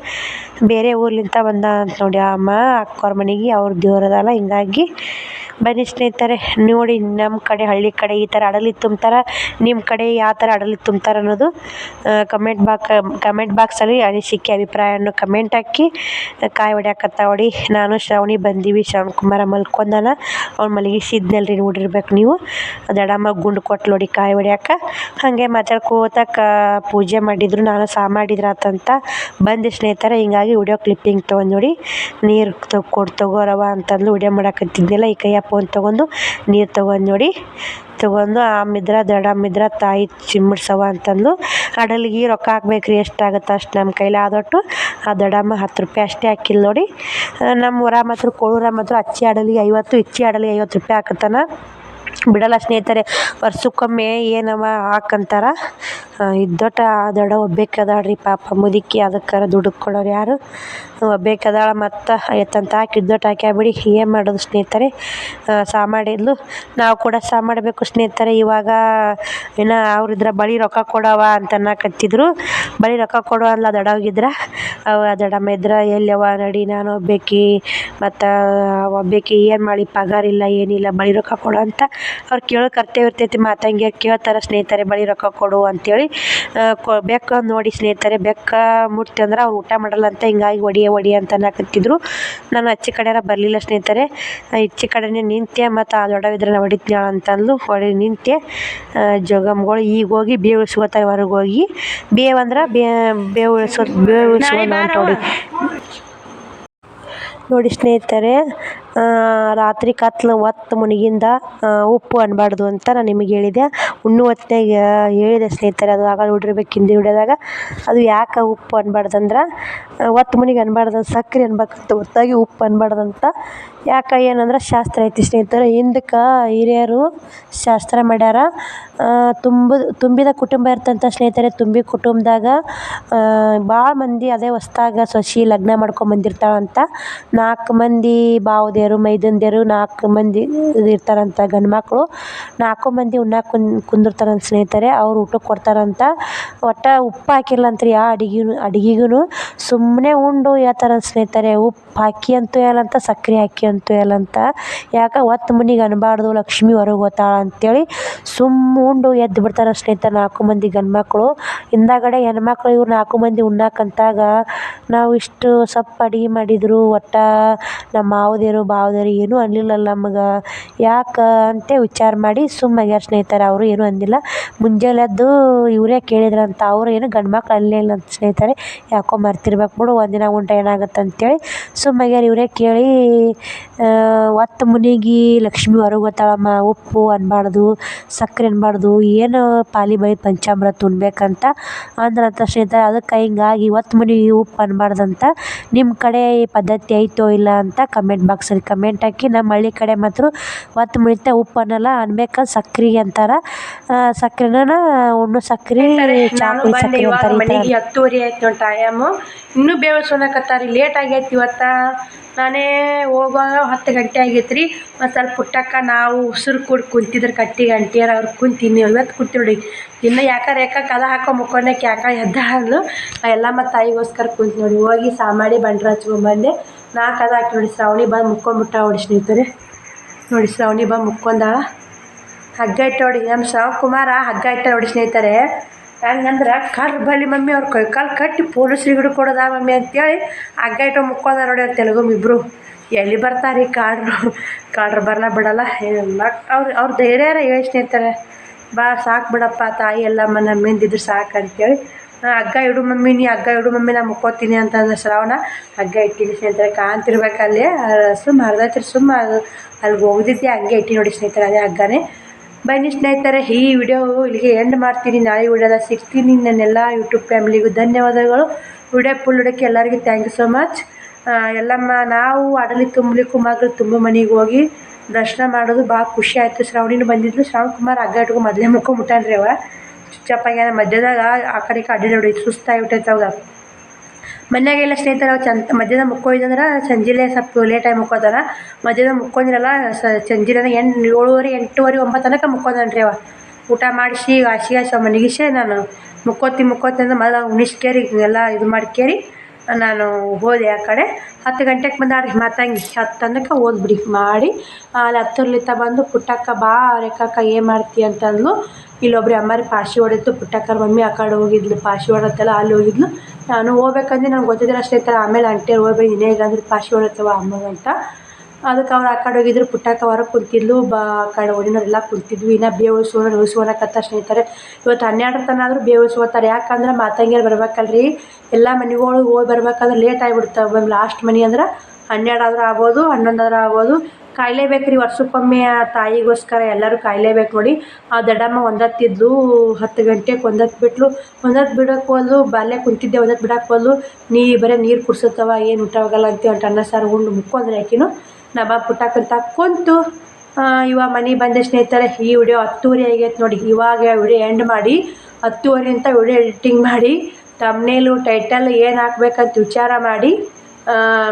ಬೇರೆ ಊರ್ಲಿಂದ ಬಂದ ಅಂತ ನೋಡಿ ಆ ಅಮ್ಮ ಅಕ್ಕವ್ರ ಮನೆಗೆ. ಅವ್ರ ದೇವ್ರದಲ್ಲ, ಹಿಂಗಾಗಿ ಬನ್ನಿ ಸ್ನೇಹಿತರೆ ನೋಡಿ. ನಮ್ಮ ಕಡೆ ಹಳ್ಳಿ ಕಡೆ ಈ ಥರ ಅಡಲಿ ತುಂಬ್ತಾರೆ. ನಿಮ್ಮ ಕಡೆ ಯಾವ ಥರ ಅಡಲಿ ತುಂಬ್ತಾರೆ ಅನ್ನೋದು ಕಮೆಂಟ್ ಬಾಕ್ಸಲ್ಲಿ ಅನಿಸಿಕೆ ಅಭಿಪ್ರಾಯವನ್ನು ಕಮೆಂಟ್ ಹಾಕಿ. ಕಾಯಿ ಹೊಡ್ಯಾಕತ್ತಾವಡಿ. ನಾನು ಶ್ರಾವಣಿ ಬಂದೀವಿ. ಶ್ರವಣಕುಮಾರ ಮಲ್ಕೊಂಡಾನ. ಅವ್ನು ಮಲಗಿಸಿದ್ನಲ್ರಿ ನೋಡಿರ್ಬೇಕು ನೀವು. ದೊಡ್ಡಮ್ಮ ಗುಂಡು ಕೊಟ್ಲು ನೋಡಿ ಕಾಯಿ ಹೊಡ್ಯಾಕ. ಹಾಗೆ ಮಾತಾಡ್ಕೋತ ಪೂಜೆ ಮಾಡಿದ್ರು. ನಾನು ಸಹ ಮಾಡಿದ್ರಾತಂತ ಬಂದೆ ಸ್ನೇಹಿತರೆ. ಹಿಂಗಾಗಿ ವಿಡಿಯೋ ಕ್ಲಿಪ್ಪಿಂಗ್ ತೊಗೊಂಡು ನೋಡಿ. ನೀರು ತಗೋರವ ಅಂತಂದು ವಿಡಿಯೋ ಮಾಡಾಕತ್ತಿದ್ದಿಲ್ಲ. ಈ ಕೈಯ ಫೋನ್ ತೊಗೊಂಡು ನೀರು ತೊಗೊಂಡು ನೋಡಿ. ತೊಗೊಂಡು ಆಮಿದ್ರ ದೊಡ್ಡಮ್ಮಿದ್ರ ತಾಯಿ ಚಿಮ್ಮಿಡ್ಸವ ಅಂತಂದು. ಅಡಲಿಗೆ ರೊಕ್ಕ ಹಾಕ್ಬೇಕ್ರಿ. ಎಷ್ಟಾಗುತ್ತೆ ಅಷ್ಟು ನಮ್ಮ ಕೈಲಿ ಆದೊಟ್ಟು. ಆ ದೊಡ್ಡಮ್ಮ 10 ರೂಪಾಯಿ ಅಷ್ಟೇ ಹಾಕಿಲ್ಲ ನೋಡಿ. ನಮ್ಮ ಊರ ಮಾತ್ರ ಕೋಳೂರ ಮಾತ್ರ ಅಚ್ಚಿ ಆಡಲಿಗೆ 50, ಇಚ್ಚಿ ಆಡಲಿಗೆ 50 ರೂಪಾಯಿ ಹಾಕತ್ತಾನ. ಬಿಡಲ್ಲ ಸ್ನೇಹಿತರೆ. ವರ್ಷಕ್ಕೊಮ್ಮೆ ಏನವ ಹಾಕಂತಾರ. ಇದ್ದೊಟ್ಟ ದೊಡ್ಡ ಒಬ್ಬೇಕದಾಳ್ರಿ ಪಾಪ ಮುದುಕಿ. ಅದಕ್ಕೆ ದುಡ್ಡು ಕೊಡೋರು ಯಾರು ಒಬ್ಬೇಕದಾಳ. ಮತ್ತು ಎತ್ತಂತ ಹಾಕಿ ಇದ್ದೊಟ್ಟು ಹಾಕ್ಯಾಬಿಡಿ. ಏನು ಮಾಡೋದು ಸ್ನೇಹಿತರೆ. ಸಹ ಮಾಡಿದ್ಲು. ನಾವು ಕೂಡ ಸಹ ಮಾಡಬೇಕು ಸ್ನೇಹಿತರೆ. ಇವಾಗ ಇನ್ನು ಅವ್ರಿದ್ರ ಬಳಿ ರೊಕ್ಕ ಕೊಡವ ಅಂತ ಅನ್ನಕತ್ತಿದ್ರು. ಬಳಿ ರೊಕ್ಕ ಕೊಡುವ ಅಲ್ಲ ದೊಡ್ಡವಾಗಿದ್ರ. ದೊಡ್ಡಮ್ಮ ಇದ್ರ ಎಲ್ಲವ ನಡಿ ನಾನು ಒಬ್ಬೇಕಿ. ಮತ್ತು ಒಬ್ಬೇಕಿ ಏನು ಮಾಡಿ ಪಗಾರಿಲ್ಲ ಏನಿಲ್ಲ ಬಳಿ ರೊಕ್ಕ ಕೊಡು ಅಂತ ಅವ್ರು ಕೇಳೋ ಕರ್ತವ್ಯ ಇರ್ತೈತಿ. ಮಾತಂಗಿಯರು ಕೇಳ್ತಾರೆ ಸ್ನೇಹಿತರೆ ಬಳಿ ರೊಕ್ಕ ಕೊಡು ಅಂತೇಳಿ. ಬೆಕ್ಕ ನೋಡಿ ಸ್ನೇಹಿತರೆ. ಬೆಕ್ಕ ಮುಟ್ಟಿ ಅಂದ್ರೆ ಅವ್ರು ಊಟ ಮಾಡಲ್ಲ ಅಂತ. ಹಿಂಗಾಗಿ ಒಡಿ ಅಂತ ಅನ್ನಕತ್ತಿದ್ರು. ನಾನು ಅಚ್ಚಿ ಕಡೆಯಾರ ಬರಲಿಲ್ಲ ಸ್ನೇಹಿತರೆ. ಇಚ್ಚಿ ಕಡೆನೇ ನಿಂತೆ. ಮತ್ತು ಆ ದೊಡ್ಡವಿದ್ರೆ ಹೊಡಿತ್ನಾಳ ಅಂತಂದು ನಿಂತೆ. ಜೋಗಮ್ಗಳು ಈಗ ಹೋಗಿ ಬೇವು ಇಳಿಸ್ಕೋತಾರೆ. ಹೊರಗೆ ಹೋಗಿ ಬೇವಂದ್ರೆ ಬೇವು ಇಳಿಸ್ಕೊಂಡು ಹೊಂಟೋಡಿ ನೋಡಿ ಸ್ನೇಹಿತರೆ. ರಾತ್ರಿ ಕತ್ಲು ಹೊತ್ತು ಮುನಿಗಿಂದ ಉಪ್ಪು ಅನ್ಬಾರ್ದು ಅಂತ ನಾನು ನಿಮಗೆ ಹೇಳಿದೆ. ಉಣ್ಣು ಹೊತ್ನಾಗ ಹೇಳಿದೆ ಸ್ನೇಹಿತರೆ. ಅದು ಆಗ ನೋಡಿರ್ಬೇಕು ಹಿಂದಿ ವಿಡಿಯೋದಾಗ. ಅದು ಯಾಕೆ ಉಪ್ಪು ಅನ್ಬಾರ್ದಂದ್ರೆ ಹೊತ್ತು ಮುನಿಗೆ ಅನ್ಬಾರ್ದು, ಸಕ್ಕರೆ ಅನ್ಬೇಕಂತ ಹೊತ್ತಾಗಿ ಉಪ್ಪು ಅನ್ಬಾರ್ದಂತ. ಯಾಕೆ ಏನಂದ್ರೆ ಶಾಸ್ತ್ರ ಐತಿ ಸ್ನೇಹಿತರೆ. ಹಿಂದಕ್ಕೆ ಹಿರಿಯರು ಶಾಸ್ತ್ರ ಮಾಡ್ಯಾರ. ತುಂಬಿದ ಕುಟುಂಬ ಇರ್ತಂತ ಸ್ನೇಹಿತರೆ. ತುಂಬಿ ಕುಟುಂಬದಾಗ ಭಾಳ ಮಂದಿ ಅದೇ ಹೊಸ್ದಾಗ ಸೊಸಿ ಲಗ್ನ ಮಾಡ್ಕೊಂಬಂದಿರ್ತಾಳಂತ. 4 ಮಂದಿ ಬಾವದೇರು ಮೈದಂದೇರು 4 ಮಂದಿ ಇರ್ತಾರಂತ ಗಂಡು ಮಕ್ಕಳು. 4 ಮಂದಿ ಉಣ್ಣಾಕ ಕುಂದಿರ್ತಾರಂತ ಸ್ನೇಹಿತರೆ. ಅವ್ರು ಊಟಕ್ಕೆ ಕೊಡ್ತಾರಂತ. ಒಟ್ಟು ಉಪ್ಪು ಹಾಕಿಲ್ಲ ಅಂತ್ರಿ ಯಾವ ಅಡಿಗೆಗೂ. ಸುಮ್ಮನೆ ಉಂಡು ಹೇಳ್ತಾರ ಸ್ನೇಹಿತರೆ. ಉಪ್ಪು ಹಾಕಿ ಅಂತೂ ಹೇಳಂತ, ಸಕ್ಕರೆ ಹಾಕಿ ಅಂತೂ ಹೇಳಂತ. ಯಾಕೆ ಹೊತ್ತು ಮುನಿಗೆ ಅನ್ಬಾರ್ದು, ಲಕ್ಷ್ಮಿ ಹೊರಗೆ ಹೋಗ್ತಾಳ ಅಂತೇಳಿ ಉಂಡು ಎದ್ದು ಬಿಡ್ತಾರೆ ಸ್ನೇಹಿತರೆ 4 ಮಂದಿ ಗಂಡು ಮಕ್ಕಳು. ಹಿಂದಾಗಡೆ ಹೆಣ್ಮಕ್ಳು ಇವ್ರು 4 ಮಂದಿ ಉಣ್ಣಾಕಂತಾಗ ನಾವು ಇಷ್ಟು ಸೊಪ್ಪು ಅಡುಗೆ ಮಾಡಿದ್ರು ಒಟ್ಟು ನಮ್ಮ ಮಾವದೇರು ಬಾವದೇರು ಏನೂ ಅನ್ನಲಿಲ್ಲಲ್ಲ ನಮಗೆ ಯಾಕೆ ಅಂತ ವಿಚಾರ ಮಾಡಿ ಸುಮ್ಮಾಗ್ಯಾರ ಸ್ನೇಹಿತರೆ. ಅವರು ಏನೂ ಅಂದಿಲ್ಲ. ಮುಂಜಾನೆ ಎದ್ದು ಇವರೇ ಕೇಳಿದ್ರಂತ. ಅವರು ಏನು ಗಂಡು ಮಕ್ಳು ಅನ್ನಲಿಲ್ಲ ಅಂತ ಸ್ನೇಹಿತರೆ. ಯಾಕೋ ಮರ್ತಿರ್ಬೇಕು ಬಿಡು, ಒಂದಿನ ಉಂಟ ಏನಾಗುತ್ತೆ ಅಂತೇಳಿ ಸುಮ್ಮಾಗ್ಯಾರ. ಇವರೇ ಕೇಳಿ ಹೊತ್ತು ಮುನಿಗೆ ಲಕ್ಷ್ಮಿ ಹೊರಗೆ ಹೋಗ್ತಾಳಮ್ಮ, ಉಪ್ಪು ಅನ್ಬಾರ್ದು, ಸಕ್ಕರೆ ಅನ್ಬಾರ್ದು, ಏನು ಪಾಲಿ ಬೈ ಪಂಚಾಮೃತ ಉಣ್ಬೇಕಂತ ಅಂದ್ರಂತ ಸ್ನೇಹಿತರೆ. ಅದಕ್ಕೆ ಹಿಂಗಾಗಿ ಹೊತ್ತು ಮುನಿಗೆ ಉಪ್ಪು ಅನ್ಬಾರ್ದಂತ. ನಿಮ್ಮ ಕಡೆ ಈ ಪದ್ಧತಿ ಐತೋ ಇಲ್ಲ ಅಂತ ಕಮೆಂಟ್ ಬಾಕ್ಸಲ್ಲಿ ಕಮೆಂಟ್ ಹಾಕಿ. ನಮ್ಮ ಹಳ್ಳಿ ಕಡೆ ಮಾತ್ರ ಹೊತ್ತು ಮುನಿತ ಉಪ್ಪು ಅನ್ನಲ್ಲ, ಅನ್ಬೇಕಂದ್ರೆ ಸಕ್ರೆಗೆ ಅಂತಾರೆ. ಸಕ್ಕರೆನ ಉಣ್ಣು ಸಕ್ಕರೆ ಚಾಪುಡಿ ಸಕ್ಕರೆ ಅಂತಾರೆ. ಮನೆಗೆ 10:30 ಆಯ್ತು ಒಂದು ಟೈಮು. ಇನ್ನೂ ಬೇವಿಸೋಣಕತ್ತಾರೆ. ಲೇಟ್ ಆಗೈತಿ ಇವತ್ತು. ನಾನೇ ಹೋಗುವಾಗ 10 ಗಂಟೆ ಆಗೈತೆ ರೀ. ಮತ್ತು ಸ್ವಲ್ಪ ಪುಟ್ಟಕ್ಕ ನಾವು ಉಸಿರು ಕೂಡ ಕುಂತಿದ್ರು ಕಟ್ಟಿಗೆ ಅಂಟಿಯರ ಅವ್ರು ಕುಂತೀನಿ. ಇವತ್ತು ಕುಂತಿ ನೋಡಿ. ಇನ್ನು ಯಾಕೆ ಕದ ಹಾಕೋ ಮುಕ್ಕೊಂಡಕ್ಕೆ ಯಾಕೆ ಎದ್ದ ಅಂದ್ಲು. ಎಲ್ಲ ಮತ್ತು ತಾಯಿಗೋಸ್ಕರ ಕುಂತು ನೋಡಿ. ಹೋಗಿ ಸಾಮಾಡಿ ಬಂಡ್ರ ಹಚ್ಕೊಂಡ್ಬಂದೆ. 4 ಕದ ಹಾಕಿ ನೋಡಿ. ಶ್ರಾವಣಿ ಬಂದು ಮುಕ್ಕೊಂಬಿಟ್ಟ ನೋಡಿ ಸ್ನೇಹಿತರೆ. ನೋಡಿ ಶ್ರಾವಣಿ ಬಂದು ಮುಕ್ಕೊಂಡಾಳ. ಹಗ್ಗ ಇಟ್ಟು ನೋಡಿ. ನಮ್ಮ ಶ್ರವಣಕುಮಾರ ಹಗ್ಗ ಇಟ್ಟ ನೋಡಿ ಸ್ನೇಹಿತರೆ. ಹಂಗಂದ್ರೆ ಕಳ್ರ ಬಳಿ ಮಮ್ಮಿ ಅವ್ರು ಕೈಕಾಲು ಕಟ್ಟಿ ಪೊಲೀಸ್ರಿಗೆ ಹಿಡ್ಕೊಡೋದ ಮಮ್ಮಿ ಅಂತೇಳಿ ಹಗ್ಗ ಇಟ್ಟು ಮುಕ್ಕೊಂಡ ನೋಡಿ. ಅವ್ರು ತೆಲುಗುಮಿಬ್ರು ಎಲ್ಲಿ ಬರ್ತಾರೆ ಈ ಕಾಡ್ರು ಬರಲ್ಲ ಬಿಡಲ್ಲ. ಅವ್ರು ಧೈರ್ಯ ಹೇಳಿ ಸ್ನೇಹಿತರೆ. ಬಾ ಸಾಕು ಬಿಡಪ್ಪ ತಾಯಿ ಎಲ್ಲಮ್ಮ ನಮ್ಮಿಂದಿದ್ರು ಸಾಕು ಅಂತೇಳಿ ಹಗ್ಗ ಇಡು ಮಮ್ಮಿ ನೀ ಹಗ್ಗ ಇಡು ಮಮ್ಮಿ ನಾ ಮುಕ್ಕೋತೀನಿ ಅಂತಂದ್ರೆ ಶ್ರಾವಣ ಹಗ್ಗ ಇಟ್ಟಿನಿ ಸ್ನೇಹಿತರೆ ಕಾಣ್ತಿರ್ಬೇಕಲ್ಲಿ ಸುಮ್ಮ ಹರಿದೈತ್ರಿ ಸುಮ್ಮ ಅದು ಅಲ್ಲಿಗೆ ಹೋಗಿದ್ದೆ ಹಂಗೆ ಇಟ್ಟು ನೋಡಿ ಸ್ನೇಹಿತರೆ ಅದೇ ಹಗ್ಗನೇ. ಬನ್ನಿ ಸ್ನೇಹಿತರೆ ಈ ವಿಡಿಯೋ ಇಲ್ಲಿಗೆ ಎಂಡ್ ಮಾಡ್ತೀನಿ. ನಾಳೆ ವಿಡಿಯೋದ ಸಿಗ್ತೀನಿ. ನನ್ನೆಲ್ಲ ಯೂಟ್ಯೂಬ್ ಫ್ಯಾಮಿಲಿಗೂ ಧನ್ಯವಾದಗಳು. ವಿಡಿಯೋ ಫುಲ್ ನೋಡೋಕ್ಕೆ ಎಲ್ಲರಿಗೂ ಥ್ಯಾಂಕ್ ಯು ಸೊ ಮಚ್. ಎಲ್ಲಮ್ಮ ನಾವು ಅಡಲಿ ತುಂಬಲಿಕ್ಕೂ ಮಗಳು ತುಂಬ ಮನೆಗೆ ಹೋಗಿ ದರ್ಶನ ಮಾಡೋದು ಭಾಳ ಖುಷಿ ಆಯಿತು. ಶ್ರಾವಣಿನೂ ಬಂದಿದ್ಲು. ಶ್ರಾವಣ್ ಕುಮಾರ್ ಹಗ್ಗ ಇಟ್ಕೊಂಡು ಮೊದಲೇ ಮುಕ್ಕೊಂಬಿಟ್ಟಾನ್ರಿ ಅವ ಚುಚ್ಚಪ್ಪಾಗ್ಯಾನ. ಮಧ್ಯದಾಗ ಆ ಕಡೆ ಅಡ್ಡಿ ನೋಡಿ ಸುಸ್ತಾಗಿಬಿಟ್ಟೈತೆ ಅವಾಗ. ಮನ್ಯಾಗೆಲ್ಲ ಸ್ನೇಹಿತರೆ ಅವು ಮಧ್ಯದಾಗ ಮುಕ್ಕೊಯ್ದಂದ್ರೆ ಸಂಜೆಲೇ ಸ್ವಲ್ಪ ಲೇಟಾಗಿ ಮುಕ್ಕೋತಾರ. ಮಧ್ಯದಾಗ ಮುಕ್ಕೊಂದಿರಲ್ಲ ಸಂಜೆನ 7:30 8:30 9 ತನಕ ಮುಕ್ಕೊಂದನ್ರಿ ಅವ. ಊಟ ಮಾಡಿಸಿ ಹಾಸಿಗೆ ಮನೆಗಿಸೆ ನಾನು ಮುಕ್ಕೋತಿ ಅಂದ್ರೆ ಮೊದಲು ಉಣಿಸ್ಕೇರಿ ಎಲ್ಲ ಇದು ಮಾಡ್ಕೇರಿ ನಾನು ಹೋದೆ ಆ ಕಡೆ. 10 ಗಂಟೆಗೆ ಬಂದಾಡ್ರಿ ಮಾತಂಗಿ 10 ತನಕ ಓದ್ಬಿಡಿ ಮಾಡಿ ಅಲ್ಲಿ 10 ಬಂದು ಪುಟ್ಟಕ್ಕ ಬಾ ರೇಖಕ್ಕ ಏನು ಮಾಡ್ತಿ ಅಂತಂದ್ಲು. ಇಲ್ಲೊಬ್ರು ಅಮ್ಮಾರಿ ಪಾಶಿ ಹೊಡಿತು. ಪುಟ್ಟಕ್ಕರ ಮಮ್ಮಿ ಆ ಕಡೆ ಹೋಗಿದ್ಲು ಪಾಶಿ ಹೊಡತ್ತಲ್ಲ ಅಲ್ಲಿ ಹೋಗಿದ್ಲು. ನಾನು ಹೋಗ್ಬೇಕಂದ್ರೆ ನಂಗೆ ಗೊತ್ತಿದ್ದಿಲ್ಲ ಸ್ನೇಹಿತರೆ. ಆಮೇಲೆ ಅಂಟೇರು ಹೋಗ್ಬೇಕು ಇನ್ನೇಗಂದ್ರೆ ಪಾಶಿ ಹೊಡತ್ತವ ಅಮ್ಮಗಂತ. ಅದಕ್ಕೆ ಅವ್ರು ಆ ಕಡೆ ಹೋಗಿದ್ರು. ಪುಟ್ಟಕ್ಕ ಹೊರಗೆ ಕುಂತಿದ್ಲು. ಆ ಕಡೆ ಓಡಿನೋರೆಲ್ಲ ಕುಂತಿದ್ವಿ. ಇನ್ನೂ ಬೇವು ಉಳಿಸ್ಕೊಳಕತ್ತ ಸ್ನೇಹಿತರೆ. ಇವತ್ತು 12 ತನ ಆದರೂ ಬೇವು ಉಳಿಸ್ಕೋತಾರೆ. ಯಾಕಂದ್ರೆ ಮಾತಂಗಿಯರು ಬರ್ಬೇಕಲ್ರಿ. ಎಲ್ಲ ಮನೆಗಳು ಹೋಗಿ ಬರ್ಬೇಕಂದ್ರೆ ಲೇಟ್ ಆಗಿಬಿಡ್ತಾವೆ. ಲಾಸ್ಟ್ ಮನೆ ಅಂದ್ರೆ 12 ಆದರೂ ಆಗ್ಬೋದು 11 ಆದರೂ ಆಗ್ಬೋದು. ಕಾಯಲೇಬೇಕು ರೀ ವರ್ಷಕ್ಕೊಮ್ಮೆ ತಾಯಿಗೋಸ್ಕರ ಎಲ್ಲರೂ ಕಾಯಲೇಬೇಕು ನೋಡಿ. ಆ ದೊಡ್ಡಮ್ಮ ಒಂದತ್ತಿದ್ಲು 10 ಗಂಟೆಗೆ ಒಂದತ್ತು ಬಿಟ್ಲು. ಒಂದತ್ತು ಬಿಡೋಕೆ ಹೋದ್ಲು. ಬಾಲ್ಯ ಕುಂತಿದ್ದೆ ಒಂದತ್ತು ಬಿಡೋಕೆ ಹೋದ್ಲು. ಬರೀ ನೀರು ಕುಡ್ಸುತ್ತವ ಏನು ಊಟ ಹೋಗಲ್ಲ ಅಂತ ಅಂಟು ಅನ್ನ ಸಾರು ಉಂಡು ಮುಕ್ಕೊಂಡ್ರೆ ಆಕಿನು ನಾ ಪುಟ್ಟಕ್ಕಂತ ಕುಂತು ಇವಾಗ ಮನೆಗೆ ಬಂದೆ ಸ್ನೇಹಿತರೆ. ಈ ವಿಡಿಯೋ 10:30 ಆಗೈತೆ ನೋಡಿ. ಇವಾಗ ವಿಡಿಯೋ ಎಂಡ್ ಮಾಡಿ 10:30 ಅಂತ ವಿಡಿಯೋ ಎಡಿಟಿಂಗ್ ಮಾಡಿ ತಮ್ನೇಲು ಟೈಟಲ್ ಏನು ಹಾಕ್ಬೇಕಂತ ವಿಚಾರ ಮಾಡಿ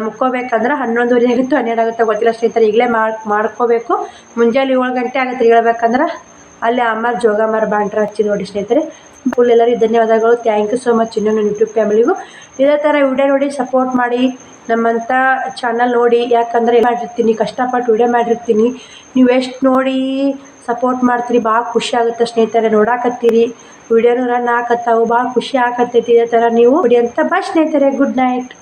ಮುಕ್ಕೋಬೇಕಂದ್ರೆ 11:30 ಆಗುತ್ತೆ 12 ಆಗುತ್ತೆ ಗೊತ್ತಿಲ್ಲ ಸ್ನೇಹಿತರೆ. ಈಗಲೇ ಮಾಡ್ಕೋಬೇಕು. ಮುಂಜಾನೆ 7 ಗಂಟೆ ಆಗುತ್ತೆ ಹೇಳ್ಬೇಕಂದ್ರೆ. ಅಲ್ಲಿ ಅಮ್ಮಾರ ಜೋಗಮ್ಮರ ಬಾಂಡ್ರ ಹಚ್ಚಿ ನೋಡಿ ಸ್ನೇಹಿತರೆ. ಫುಲ್ ಎಲ್ಲರಿಗೂ ಧನ್ಯವಾದಗಳು. Thank you so much. ಇನ್ನೊಂದು ಯೂಟ್ಯೂಬ್ ಫ್ಯಾಮಿಲಿಗೂ ಇದೇ ಥರ ವಿಡಿಯೋ ನೋಡಿ ಸಪೋರ್ಟ್ ಮಾಡಿ. ನಮ್ಮಂಥ ಚಾನಲ್ ನೋಡಿ. ಯಾಕಂದರೆ ಮಾಡಿರ್ತೀನಿ ಕಷ್ಟಪಟ್ಟು ವಿಡಿಯೋ ಮಾಡಿರ್ತೀನಿ. ನೀವು ಎಷ್ಟು ನೋಡಿ ಸಪೋರ್ಟ್ ಮಾಡ್ತೀರಿ ಭಾಳ ಖುಷಿ ಆಗುತ್ತೆ ಸ್ನೇಹಿತರೆ. ನೋಡಾಕತ್ತೀರಿ ವಿಡಿಯೋನು ರನ್ ಆಕತ್ತಾವು ಭಾಳ ಖುಷಿ ಆಕತ್ತೈತಿ. ಇದೇ ಥರ ನೀವು ವಿಡಿಯೋ ಅಂತ ಬಾ ಸ್ನೇಹಿತರೆ. Good night.